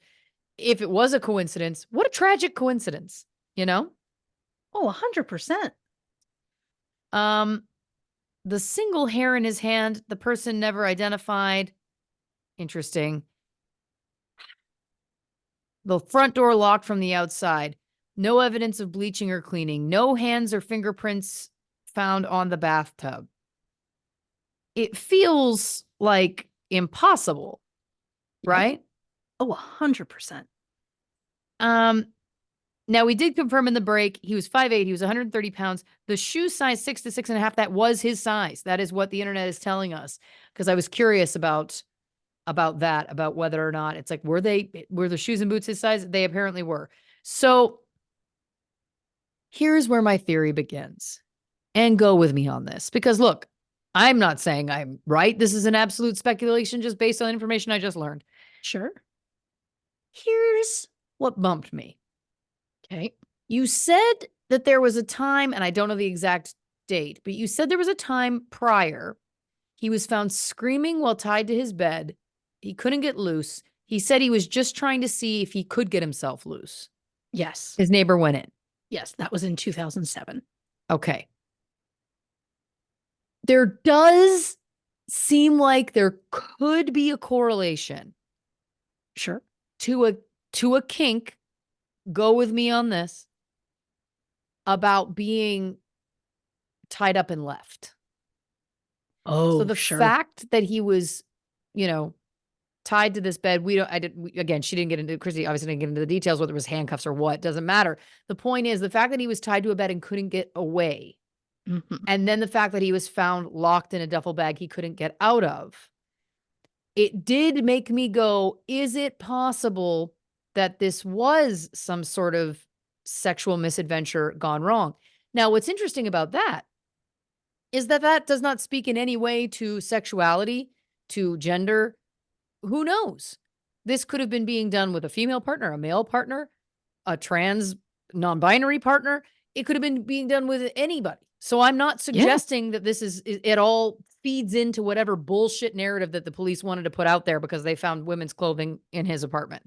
If it was a coincidence, what a tragic coincidence, Oh, 100%. The single hair in his hand, the person never identified. Interesting. The front door locked from the outside. No evidence of bleaching or cleaning. No hands or fingerprints found on the bathtub. It feels like impossible, right? Oh, 100%. Now we did confirm in the break, he was 5'8", he was 130 pounds. The shoe size 6 to 6.5, that was his size. That is what the internet is telling us. Because I was curious about that, about whether or not it's like, were the shoes and boots his size? They apparently were. So here's where my theory begins. And go with me on this. Because look, I'm not saying I'm right. This is an absolute speculation just based on information I just learned. Sure. Here's what bumped me. Okay. You said that there was a time, and I don't know the exact date, but you said there was a time prior he was found screaming while tied to his bed. He couldn't get loose. He said he was just trying to see if he could get himself loose. Yes. His neighbor went in. Yes, that was in 2007. Okay. There does seem like there could be a correlation Sure. to a kink. Go with me on this, about being tied up and left. So Oh, the sure. fact that he was, you know, tied to this bed, again, she didn't get into, Christy obviously didn't get into the details, whether it was handcuffs or what, doesn't matter. The point is the fact that he was tied to a bed and couldn't get away. Mhm. And then the fact that he was found locked in a duffel bag he couldn't get out of. It did make me go, is it possible that this was some sort of sexual misadventure gone wrong? Now, what's interesting about that is that that does not speak in any way to sexuality, to gender. Who knows? This could have been being done with a female partner, a male partner, a trans non-binary partner. It could have been being done with anybody. So I'm not Yeah. suggesting that this is it all feeds into whatever bullshit narrative that the police wanted to put out there because they found women's clothing in his apartment.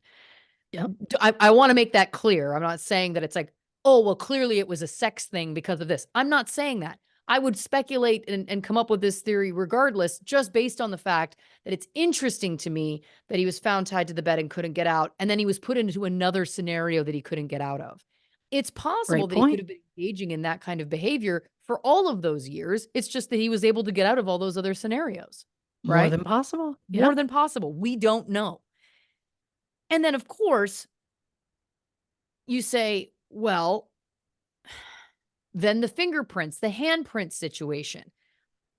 Yep. I want to make that clear. I'm not saying that it's like, oh, well, clearly it was a sex thing because of this. I'm not saying that. I would speculate and come up with this theory regardless, just based on the fact that it's interesting to me that he was found tied to the bed and couldn't get out. And then he was put into another scenario that he couldn't get out of. It's possible Great that he could point. have been engaging in that kind of behavior for all of those years. It's just that he was able to get out of all those other scenarios, More right? than possible. More Yep. than possible. We don't know. And then, of course, you say, well, then the fingerprints, the handprint situation,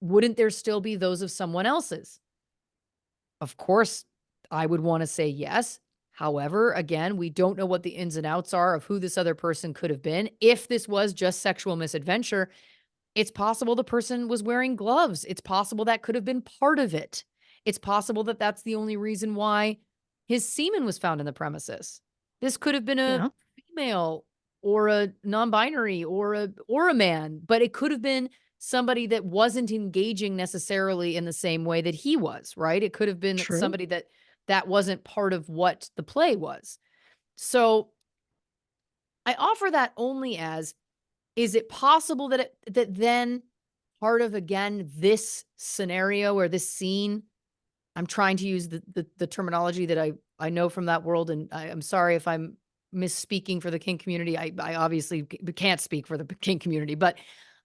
wouldn't there still be those of someone else's? Of course, I would want to say yes. However, again, we don't know what the ins and outs are of who this other person could have been. If this was just sexual misadventure, it's possible the person was wearing gloves. It's possible that could have been part of it. It's possible that that's the only reason why his semen was found in the premises. This could have been a Yeah. female or a non-binary or a man, but it could have been somebody that wasn't engaging necessarily in the same way that he was, right? It could have been True. somebody that wasn't part of what the play was. So I offer that only as, is it possible that that then part of, again, this scenario or this scene, I'm trying to use the terminology that I know from that world, and I'm sorry if I'm misspeaking for the kink community. I obviously can't speak for the kink community, but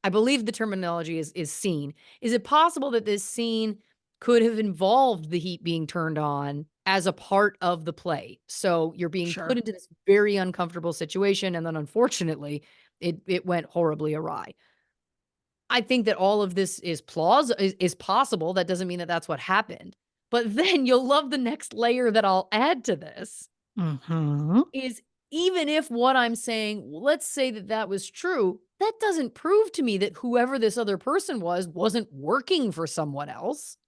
I believe the terminology is scene. Is it possible that this scene could have involved the heat being turned on as a part of the play? So you're being put Sure. into this very uncomfortable situation, and then unfortunately, it went horribly awry. I think that all of this is possible. That doesn't mean that that's what happened. But then you'll love the next layer that I'll add to this Mhm. is, even if what I'm saying, let's say that that was true, that doesn't prove to me that whoever this other person was wasn't working for someone else.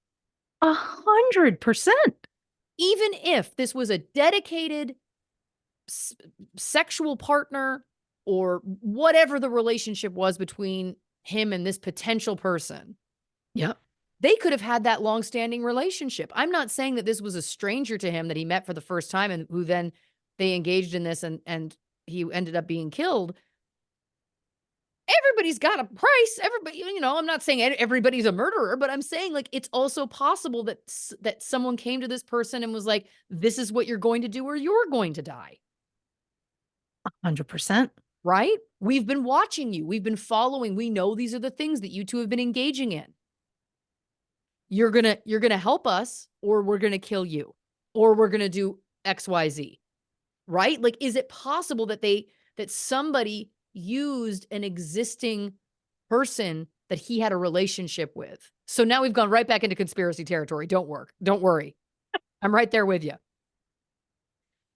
100%. Even if this was a dedicated s- sexual partner or whatever the relationship was between him and this potential person, Yep. they could have had that long-standing relationship. I'm not saying that this was a stranger to him that he met for the first time and who then they engaged in this and he ended up being killed. Everybody's got a price. Everybody, I'm not saying everybody's a murderer, but I'm saying, like, it's also possible that that someone came to this person and was like, "This is what you're going to do or you're going to die." 100%. Right? We've been watching you. We've been following. We know these are the things that you 2 have been engaging in. You're gonna help us or we're gonna kill you, or we're gonna do XYZ, right? Like, is it possible that that somebody used an existing person that he had a relationship with? So now we've gone right back into conspiracy territory. Don't worry. I'm right there with you.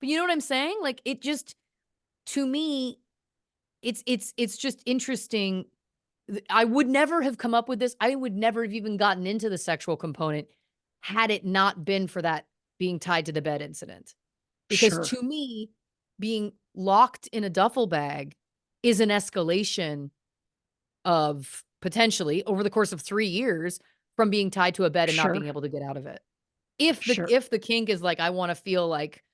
But you know what I'm saying? Like, it just, to me, it's just interesting. I would never have come up with this. I would never have even gotten into the sexual component had it not been for that being tied to the bed incident. Because Sure. to me, being locked in a duffel bag is an escalation of potentially over the course of 3 years from being tied to a bed and not being Sure. able to get out of it. Sure. If the kink is like, I wanna feel like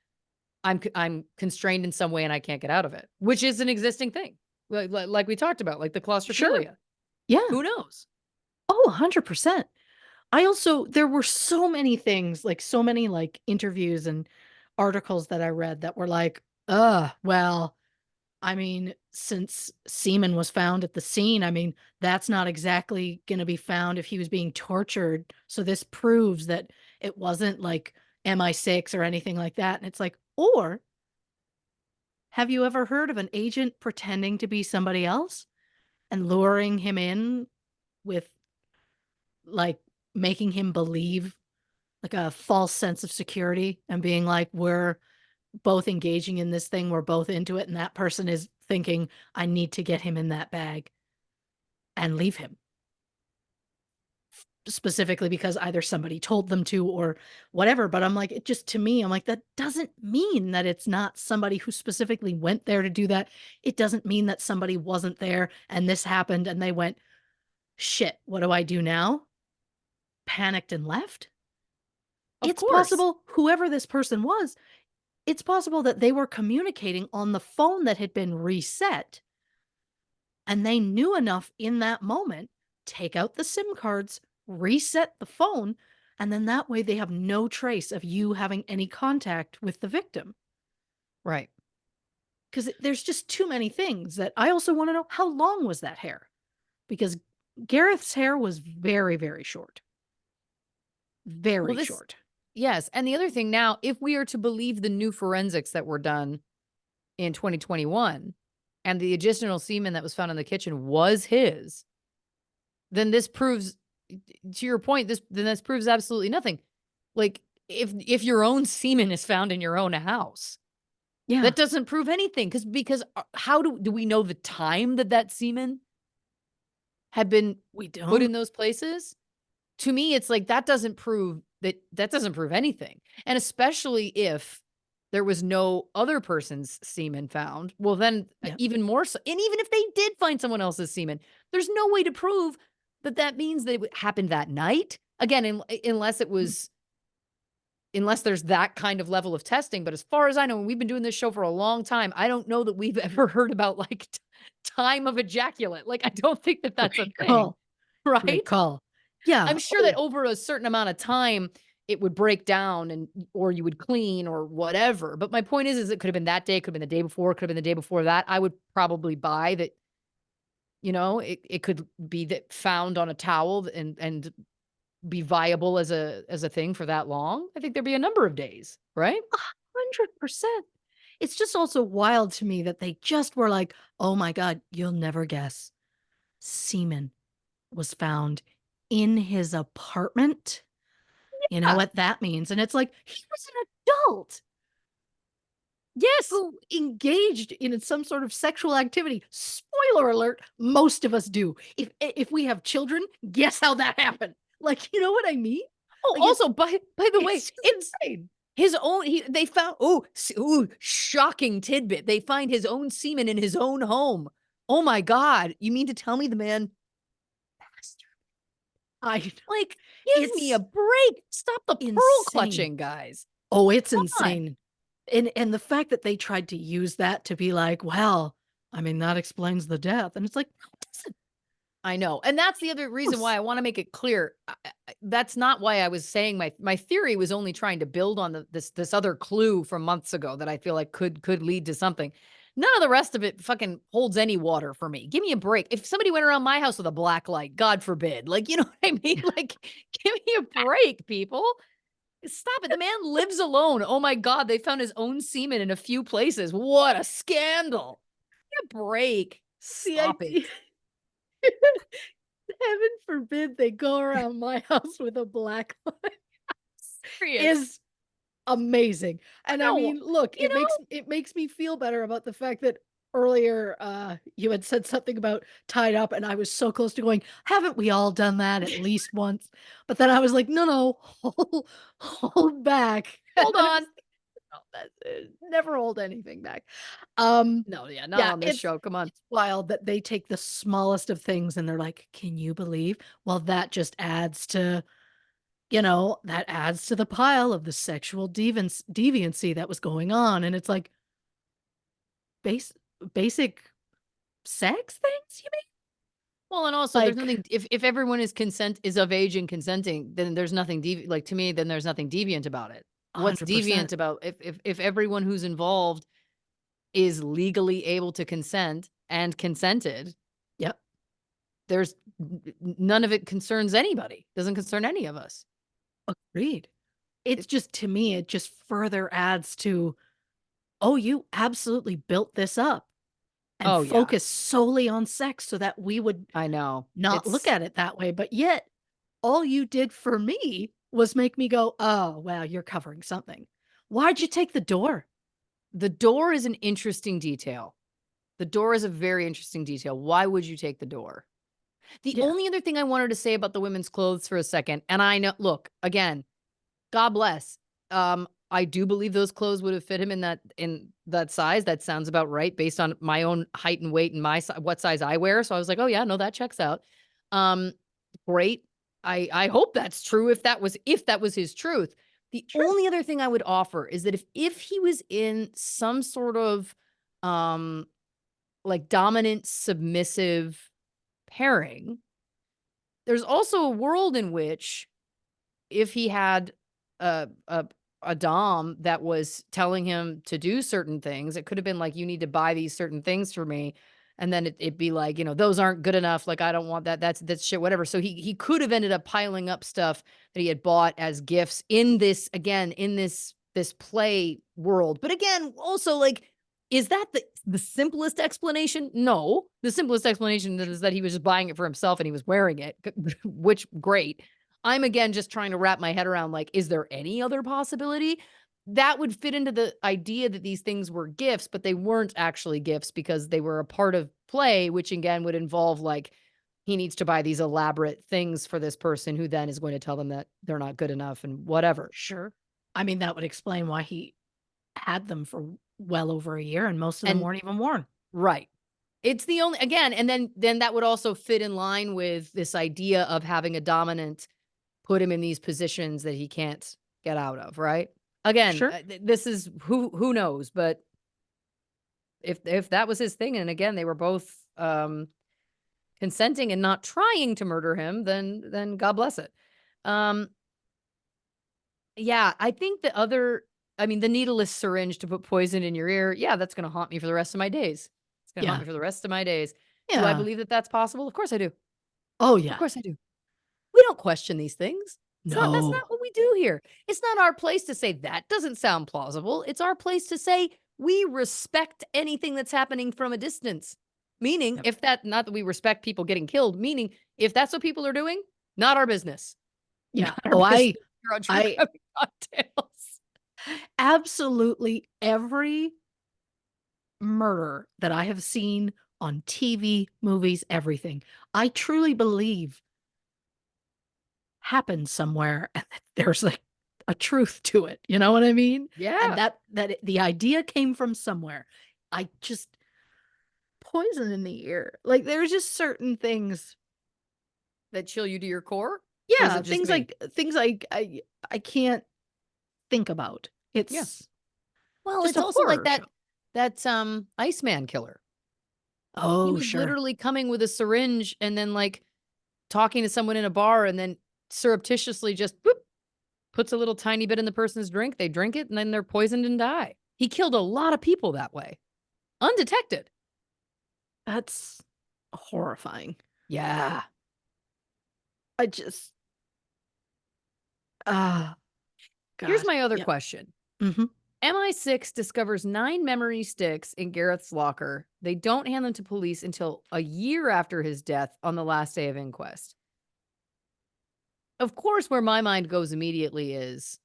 I'm constrained in some way and I can't get out of it, which is an existing thing. Like we talked about, like the Sure. claustrophilia. Yeah. Who knows? Oh, 100%. I also there were so many things, like, so many, like, interviews and articles that I read that were like, well, I mean, since semen was found at the scene, I mean, that's not exactly gonna be found if he was being tortured, so this proves that it wasn't, like, MI6 or anything like that, and it's like, or have you ever heard of an agent pretending to be somebody else and luring him in with, like, making him believe, like, a false sense of security and being like, "We're both engaging in this thing, we're both into it," and that person is thinking, "I need to get him in that bag and leave him." Specifically because either somebody told them to or whatever, but I'm like, it just to me, I'm like, that doesn't mean that it's not somebody who specifically went there to do that. It doesn't mean that somebody wasn't there and this happened and they went, "Shit, what do I do now?" Panicked and left. Of It's course. possible whoever this person was, it's possible that they were communicating on the phone that had been reset, and they knew enough in that moment, take out the SIM cards, reset the phone, and then that way they have no trace of you having any contact with the victim. Right. Because there's just too many things that I also want to know, how long was that hair? Because Gareth's hair was very, very short. Well, Very this short. yes, and the other thing now, if we are to believe the new forensics that were done in 2021 and the additional semen that was found in the kitchen was his, then this proves to your point, this proves absolutely nothing. Like, if your own semen is found in your own house, Yeah, that doesn't prove anything because, how do we know the time that that semen had been we put in don't. those places? To me, it's like that doesn't prove anything, and especially if there was no other person's semen found, well, then, Yeah. even more so and even if they did find someone else's semen, there's no way to prove that that means that it happened that night. Again, unless it Mm. was unless there's that kind of level of testing, but as far as I know, and we've been doing this show for a long time, I don't know that we've ever heard about, like, time of ejaculate, like, I don't think that that's a Great thing, call. Great right? call. Yeah. I'm sure that Oh, over a certain amount of time, it would break down and or you would clean or whatever, but my point is it could have been that day, it could have been the day before, it could have been the day before that. I would probably buy that, it could be that found on a towel and be viable as a thing for that long. I think there'd be a number of days, right? 100%. It's just also wild to me that they just were like, "Oh my god, you'll never guess. Semen was found in his apartment." You know Yeah. what that means? And it's like, he was an adult Yes. who engaged in some sort of sexual activity. Spoiler alert, most of us do. If we have children, guess how that happened? Like, you know what I mean? Oh, Like, also, by the way, it's just it's insane. his own they found shocking tidbit. They find his own semen in his own home. Oh my god. You mean to tell me the man I like, give me a it's break. Stop the pearl insane. clutching, guys. Oh, it's Come on. insane. And the fact that they tried to use that to be like, "Well, I mean, that explains the death." And it's like, "No, it doesn't." I know, and that's the other reason why Gross. I wanna make it clear. That's not why I was saying my theory was only trying to build on this other clue from months ago that I feel like could lead to something. None of the rest of it fucking holds any water for me. Give me a break. If somebody went around my house with a black light, God forbid, like, you know what I mean? Yeah. Like, give me a break, people. Stop it. The man lives alone. Oh my god, they found his own semen in a few places. What a scandal. Give me a break. The Stop idea it. heaven forbid they go around my house with a black light Serious. is amazing. And I No, mean, look, you know? it makes me feel better about the fact that earlier you had said something about tied up and I was so close to going, haven't we all done that at least once? But then I was like, no, no, hold back. And Hold then I was on. no, that never hold anything back. Um, No, yeah, not yeah, on this show, come on. it's wild that they take the smallest of things and they're like, "Can you believe?" Well, that just adds to, that adds to the pile of the sexual deviancy that was going on, and it's like, base basic sex things, you mean? Well, and also there's Like, nothing if everyone is of age and consenting, then there's nothing like, to me, then there's nothing deviant about it. What's 100%. deviant about if everyone who's involved is legally able to consent and consented, Yep, there's none of it concerns anybody, doesn't concern any of us. agreed. It's just to me, it just further adds to, "Oh, you absolutely built this up and Oh, yeah, focused solely on sex so that we would I know. not look It's at it that way, but yet all you did for me was make me go, 'Oh, well, you're covering something.' Why'd you take the door?" the door is an interesting detail. The door is a very interesting detail. Why would you take the door? The Yeah, only other thing I wanted to say about the women's clothes for a second, and I know look, again, God bless. I do believe those clothes would have fit him in that size. That sounds about right based on my own height and weight and what size I wear. So I was like, "Oh yeah, no, that checks out." Um, great. I hope that's true if that was his truth. The sure. only other thing I would offer is that if he was in some sort of um like dominant submissive pairing, there's also a world in which if he had a a a dom that was telling him to do certain things, it could have been like, "You need to buy these certain things for me," and then it'd be like, "Those aren't good enough, like, I don't want that, that's shit, whatever." So he could have ended up piling up stuff that he had bought as gifts in this again, in this play world. But again, also, like, is that the simplest explanation? No. The simplest explanation is that he was just buying it for himself and he was wearing it, which great. I'm again just trying to wrap my head around like, is there any other possibility? That would fit into the idea that these things were gifts, but they weren't actually gifts because they were a part of play, which again would involve like he needs to buy these elaborate things for this person who then is going to tell them that they're not good enough and whatever. Sure. I mean, that would explain why he had them for well over a year and most of them And weren't even worn. right. It's the only again, and then that would also fit in line with this idea of having a dominant put him in these positions that he can't get out of, right? Again, Sure. this is who knows, but if that was his thing, and again, they were both, consenting and not trying to murder him, then God bless it. Um, yeah, I think I mean, the needleless syringe to put poison in your ear, yeah, that's gonna haunt me for the rest of my days. It's gonna haunt Yeah. me for the rest of my days. Do I Yeah. believe that that's possible? Of course I do. Oh, Of yeah. course I do. We don't question these things. That's not No. what we do here. It's not our place to say that doesn't sound plausible. It's our place to say we respect anything that's happening from a distance. Meaning, Yep. if that not that we respect people getting killed, meaning if that's what people are doing, not our business. Yeah. Not our Oh, business here on True I Crime Cocktails. absolutely every murder that I have seen on TV, movies, everything, I truly believe happened somewhere and that there's like a truth to it. You know what I mean? And Yeah. the idea came from somewhere. I just poison in the ear. Like there's just certain things. That chill you to your core? Or is Yeah, it just me? things I can't think about. Yeah. It's Well, just it's a also like horror show. that Iceman killer. He Oh, was sure. literally coming with a syringe and then, like, talking to someone in a bar and then surreptitiously just boop, puts a little tiny bit in the person's drink, they drink it, and then they're poisoned and die. He killed a lot of people that way, undetected. That's horrifying. Yeah. I just ah, Here's God. my other Yeah. question. Mhm. MI6 discovers 9 memory sticks in Gareth's locker. They don't hand them to police until a year after his death on the last day of inquest. Of course, where my mind goes immediately is,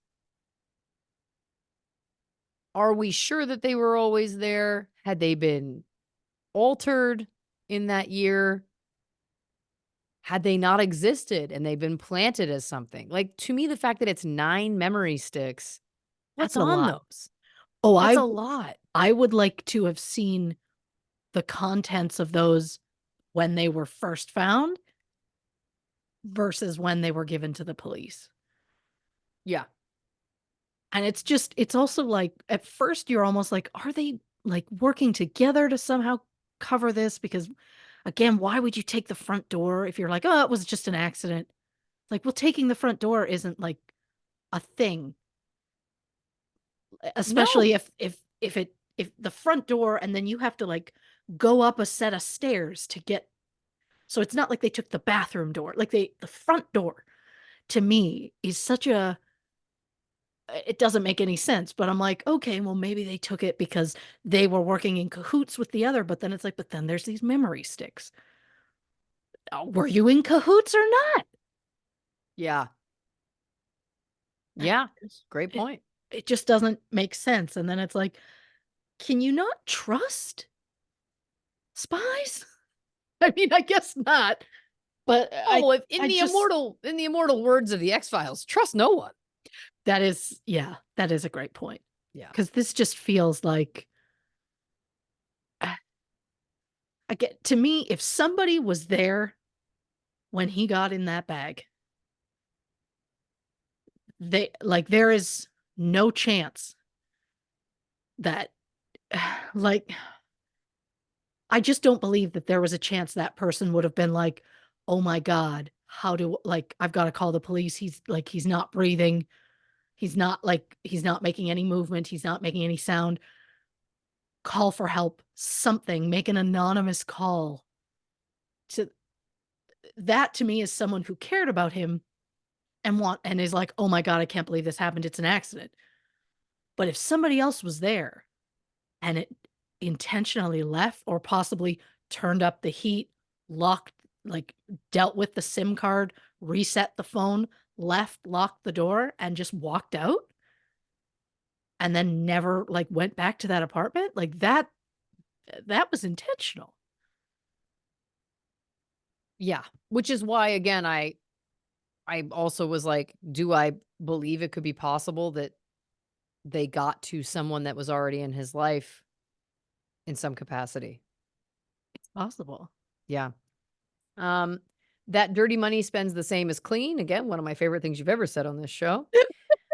are we sure that they were always there? Had they been altered in that year? Had they not existed and they've been planted as something? Like, to me, the fact that it's 9 memory sticks, what's That's a on lot. those? Oh, That's a lot. I would like to have seen the contents of those when they were first found versus when they were given to the police. Yeah. And it's also like, at first you're almost like, are they like working together to somehow cover this? Because again, why would you take the front door if you're like, oh, it was just an accident? Like, well, taking the front door isn't like a thing, especially No. if the front door and then you have to like go up a set of stairs to get. So it's not like they took the bathroom door. Like the front door to me is such a, it doesn't make any sense. But I'm like, okay, well, maybe they took it because they were working in cahoots with the other. But then it's like, but then there's these memory sticks. Were you in cahoots or not? Yeah. Yeah. Great It, point. it just doesn't make sense. And then it's like, can you not trust spies? I mean, I guess not. But Oh, if I just, in the immortal words of the X-Files, trust no one. that is, yeah, that is a great point. Yeah. Because this just feels like, I get, to me, if somebody was there when he got in that bag, they like, there is no chance that, like, I just don't believe that there was a chance that person would have been like, oh my God, how do, like, I've got to call the police. He's like, he's not breathing. He's not making any movement. He's not making any sound. Call for help, something, make an anonymous call. To that, to me, is someone who cared about him and is like, oh my God, I can't believe this happened. It's an accident. But if somebody else was there and it intentionally left or possibly turned up the heat, locked, like dealt with the SIM card, reset the phone, left, locked the door, and just walked out and then never like went back to that apartment, like that was intentional. Yeah. Which is why, again, I also was like, do I believe it could be possible that they got to someone that was already in his life in some capacity? It's possible. Yeah. Um, that dirty money spends the same as clean. Again, one of my favorite things you've ever said on this show.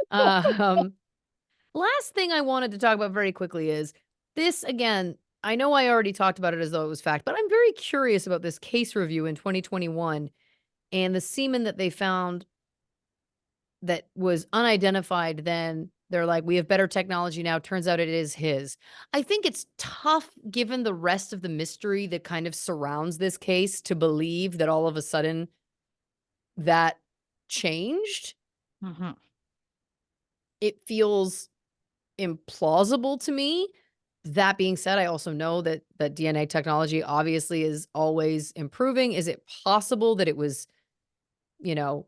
Um, last thing I wanted to talk about very quickly is this again. I know I already talked about it as though it was fact, but I'm very curious about this case review in 2021 and the semen that they found that was unidentified. Then they're like, we have better technology now. Turns out it is his. I think it's tough given the rest of the mystery that kind of surrounds this case to believe that all of a sudden that changed. Mhm. It feels implausible to me. That being said, I also know that DNA technology obviously is always improving. Is it possible that it was, you know,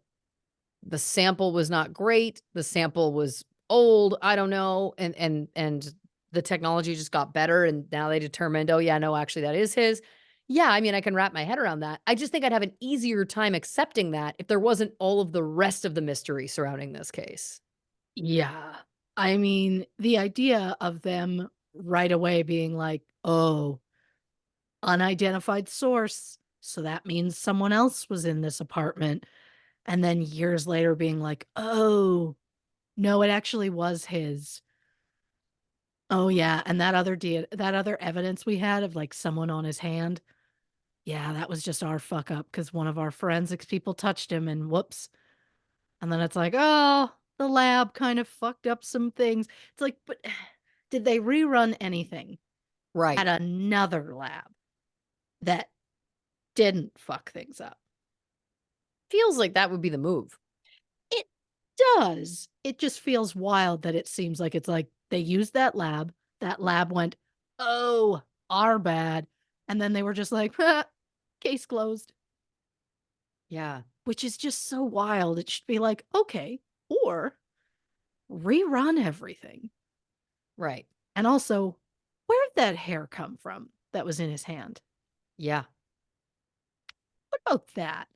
the sample was not great, the sample was old, I don't know, and the technology just got better and now they determined, "Oh yeah, no, actually that is his." Yeah, I mean, I can wrap my head around that. I just think I'd have an easier time accepting that if there wasn't all of the rest of the mystery surrounding this case. Yeah. I mean, the idea of them right away being like, "Oh, unidentified source, so that means someone else was in this apartment." And then years later being like, "Oh, no, it actually was his." Oh, yeah, and that other evidence we had of, like, someone on his hand, yeah, that was just our fuck up because one of our forensics people touched him and whoops. And then it's like, "Oh, the lab kind of fucked up some things." It's like, but did they rerun anything Right. at another lab that didn't fuck things up? Feels like that would be the move. It does. It just feels wild that it seems like it's like they used that lab went, "Oh, our bad," and then they were just like, "Case closed," Yeah. which is just so wild. It should be like, "Okay," or rerun everything. Right. And also, where'd that hair come from that was in his hand? Yeah. What about that?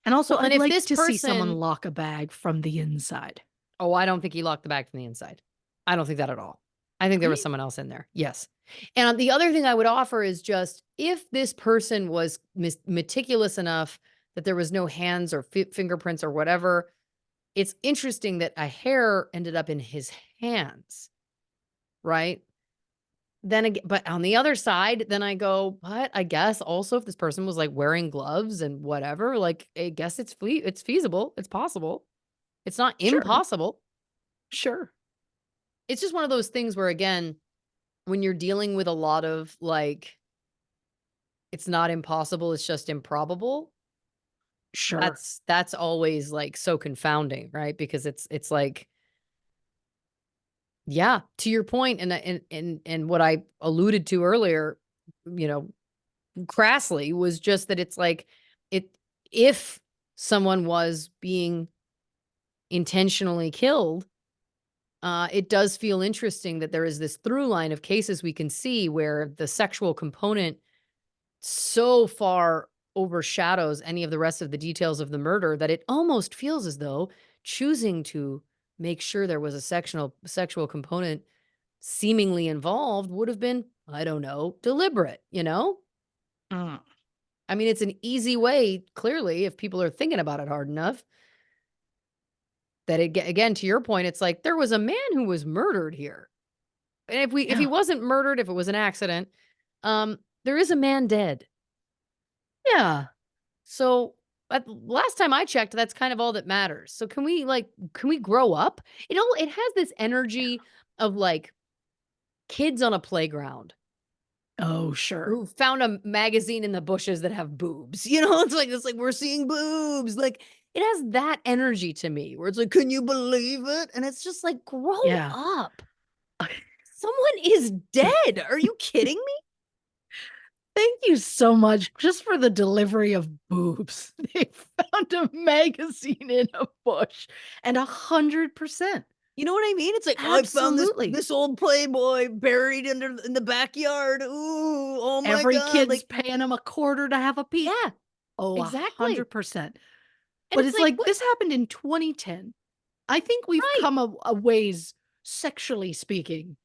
And also, Well, and I'd if like this to see someone person lock a bag from the inside. oh, I don't think he locked the bag from the inside. I don't think that at all. I think there was Right? someone else in there. Yes. And the other thing I would offer is just if this person was meticulous enough that there was no hands or fingerprints or whatever, it's interesting that a hair ended up in his hands, right? Then again, but on the other side, then I go, but I guess also if this person was like wearing gloves and whatever, like I guess it's feasible, it's possible. It's not Sure. impossible. Sure. It's just one of those things where again, when you're dealing with a lot of like it's not impossible, it's just improbable. Sure. That's always like so confounding, right? Because it's like yeah, to your point and what I alluded to earlier, you know, crassly was just that it's like it if someone was being intentionally killed, it does feel interesting that there is this through line of cases we can see where the sexual component so far overshadows any of the rest of the details of the murder that it almost feels as though choosing to make sure there was a sexual component seemingly involved would have been, I don't know, deliberate, you know? Mm. I mean, it's an easy way, clearly, if people are thinking about it hard enough, that again, to your point, it's like there was a man who was murdered here. And if he Yeah. wasn't murdered, if it was an accident, there is a man dead. Yeah. So last time I checked, that's kind of all that matters. So can we grow up? It has this energy of like kids on a playground Oh, sure. who found a magazine in the bushes that have boobs. You know, it's like we're seeing boobs. Like it has that energy to me where it's like, can you believe it? And it's just like, grow Yeah. up. Someone is dead. Are you kidding me? Thank you so much just for the delivery of boobs. They found a magazine in a bush, and 100%. You know what I mean? It's like, "Oh, I found Absolutely. this old Playboy buried in the backyard. Ooh, oh my Every god." kid's Like paying them a quarter to have a peek. yeah, Oh, exactly. 100%. And But it's it's like, like what this happened in 2010. I think we've right. come a ways, sexually speaking,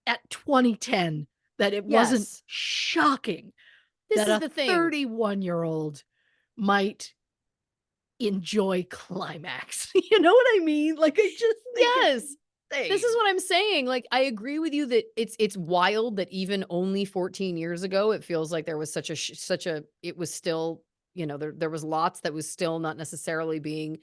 at 2010 that it wasn't Yes. shocking This that is a the thing. 31-year-old might enjoy climax. You know what I mean? Like, I just think it's Yes. This is insane. what I'm saying. Like, I agree with you that it's wild that even only 14 years ago, it feels like there was such a it was still, there was lots that was still not necessarily being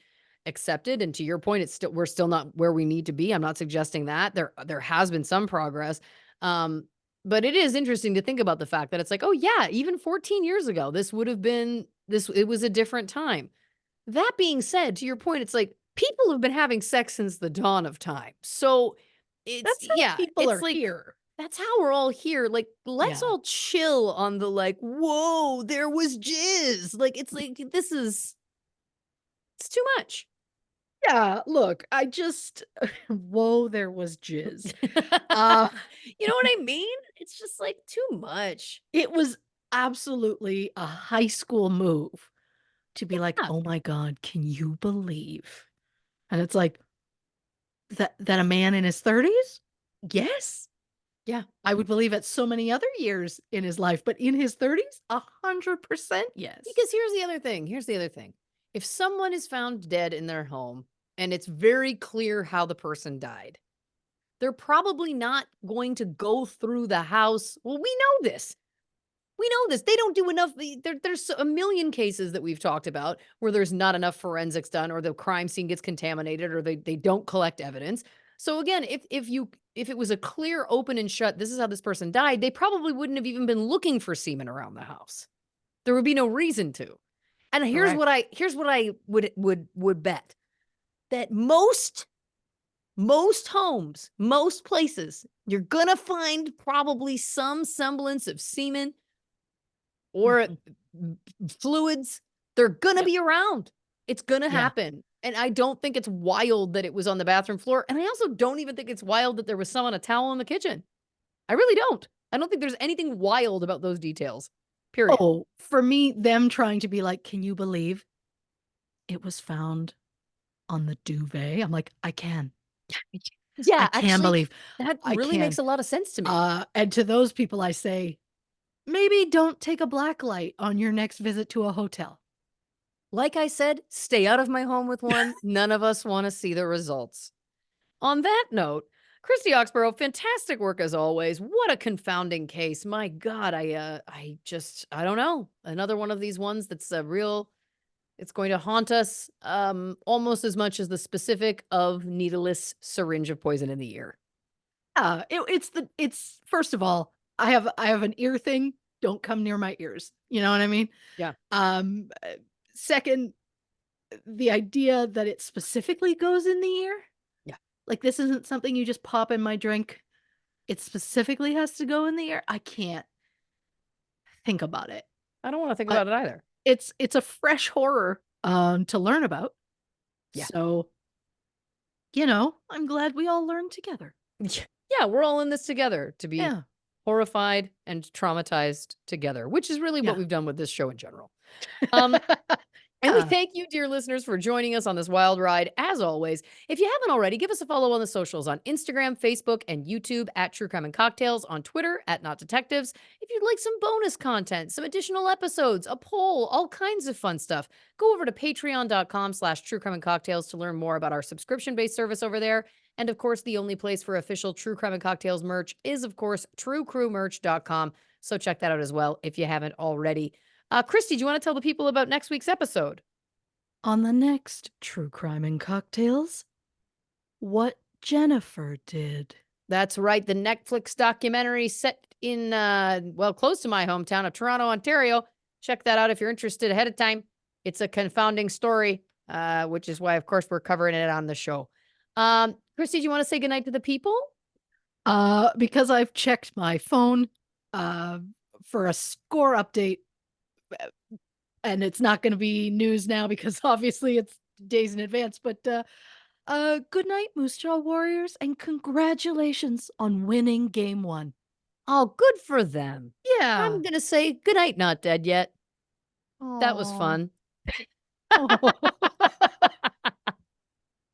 accepted. And to your point, it's still we're still not where we need to be. I'm not suggesting that. There has been some progress. Um, but it is interesting to think about the fact that it's like, oh yeah, even 14 years ago, this would have been this it was a different time. That being said, to your point, it's like people have been having sex since the dawn of time. So it's That's how yeah, people it's are like here. that's how we're all here. Like, let's Yeah. all chill on the like, whoa, there was jizz. Like, it's like it's too much. Yeah, look, I just whoa, there was jizz. You Uh, know what I mean? It's just like too much. it was absolutely a high school move to be like, Yeah. "Oh my god, can you believe?" And it's like, "That a man in his 30s? Yes, Yeah. I would believe it so many other years in his life, but in his 30s, 100% yes." Because here's the other thing. Here's the other thing. If someone is found dead in their home and it's very clear how the person died, they're probably not going to go through the house. Well, we know this. We know this. They don't do enough. There's a million cases that we've talked about where there's not enough forensics done, or the crime scene gets contaminated, or they don't collect evidence. So again, if it was a clear, open and shut, this is how this person died, they probably wouldn't have even been looking for semen around the house. There would be no reason to. And Correct. here's what I would bet that most homes, most places, you're gonna find probably some semblance of semen or Mhm. fluids. They're gonna Yep. be around. It's gonna Yeah. happen. And I don't think it's wild that it was on the bathroom floor. And I also don't even think it's wild that there was some on a towel in the kitchen. I really don't. I don't think there's anything wild about those details. Period. Oh, for me, them trying to be like, "Can you believe it was found on the duvet?" I'm like, "I can. Yeah, can't actually, believe that I really can. makes a lot of sense to me. And to those people, I say, maybe don't take a black light on your next visit to a hotel. Like I said, stay out of my home with one. None of us want to see the results. On that note, Christy Oxborrow, fantastic work as always. What a confounding case. My God, I don't know. Another one of these ones that's a real it's going to haunt us almost as much as the specific of needleless syringe of poison in the ear. It's first of all, I have an ear thing. Don't come near my ears. You know what I mean? Yeah. Um, uh, Second, the idea that it specifically goes in the ear, Yeah. like this isn't something you just pop in my drink. It specifically has to go in the ear. I can't think about it. I don't want to think But about it either. it's a fresh horror to learn about. Yeah. So, I'm glad we all learned together. Yeah, we're all in this together to be Yeah. horrified and traumatized together, which is really what Yeah. we've done with this show in general. Um, And we Yeah. thank you, dear listeners, for joining us on this wild ride. As always, if you haven't already, give us a follow on the socials on Instagram, Facebook, and YouTube at True Crime and Cocktails, on Twitter at Not Detectives. If you'd like some bonus content, some additional episodes, a poll, all kinds of fun stuff, go over to patreon.com/True Crime and Cocktails to learn more about our subscription-based service over there. And of course, the only place for official True Crime and Cocktails merch is, of course, truecrewmerch.com. So check that out as well if you haven't already. Christy, do you want to tell the people about next week's episode? On the next True Crime and Cocktails, what Jennifer did. That's right. The Netflix documentary set in, close to my hometown of Toronto, Ontario. Check that out if you're interested ahead of time. It's a confounding story, which is why, of course, we're covering it on the show. Christy, do you want to say goodnight to the people? Because I've checked my phone uh, for a score update, and it's not going to be news now because obviously it's days in advance. But good night, Moose Jaw Warriors, and congratulations on winning Game 1. Oh, good for them. Yeah. I'm going to say goodnight, not dead yet. That was Aw. fun. Oh.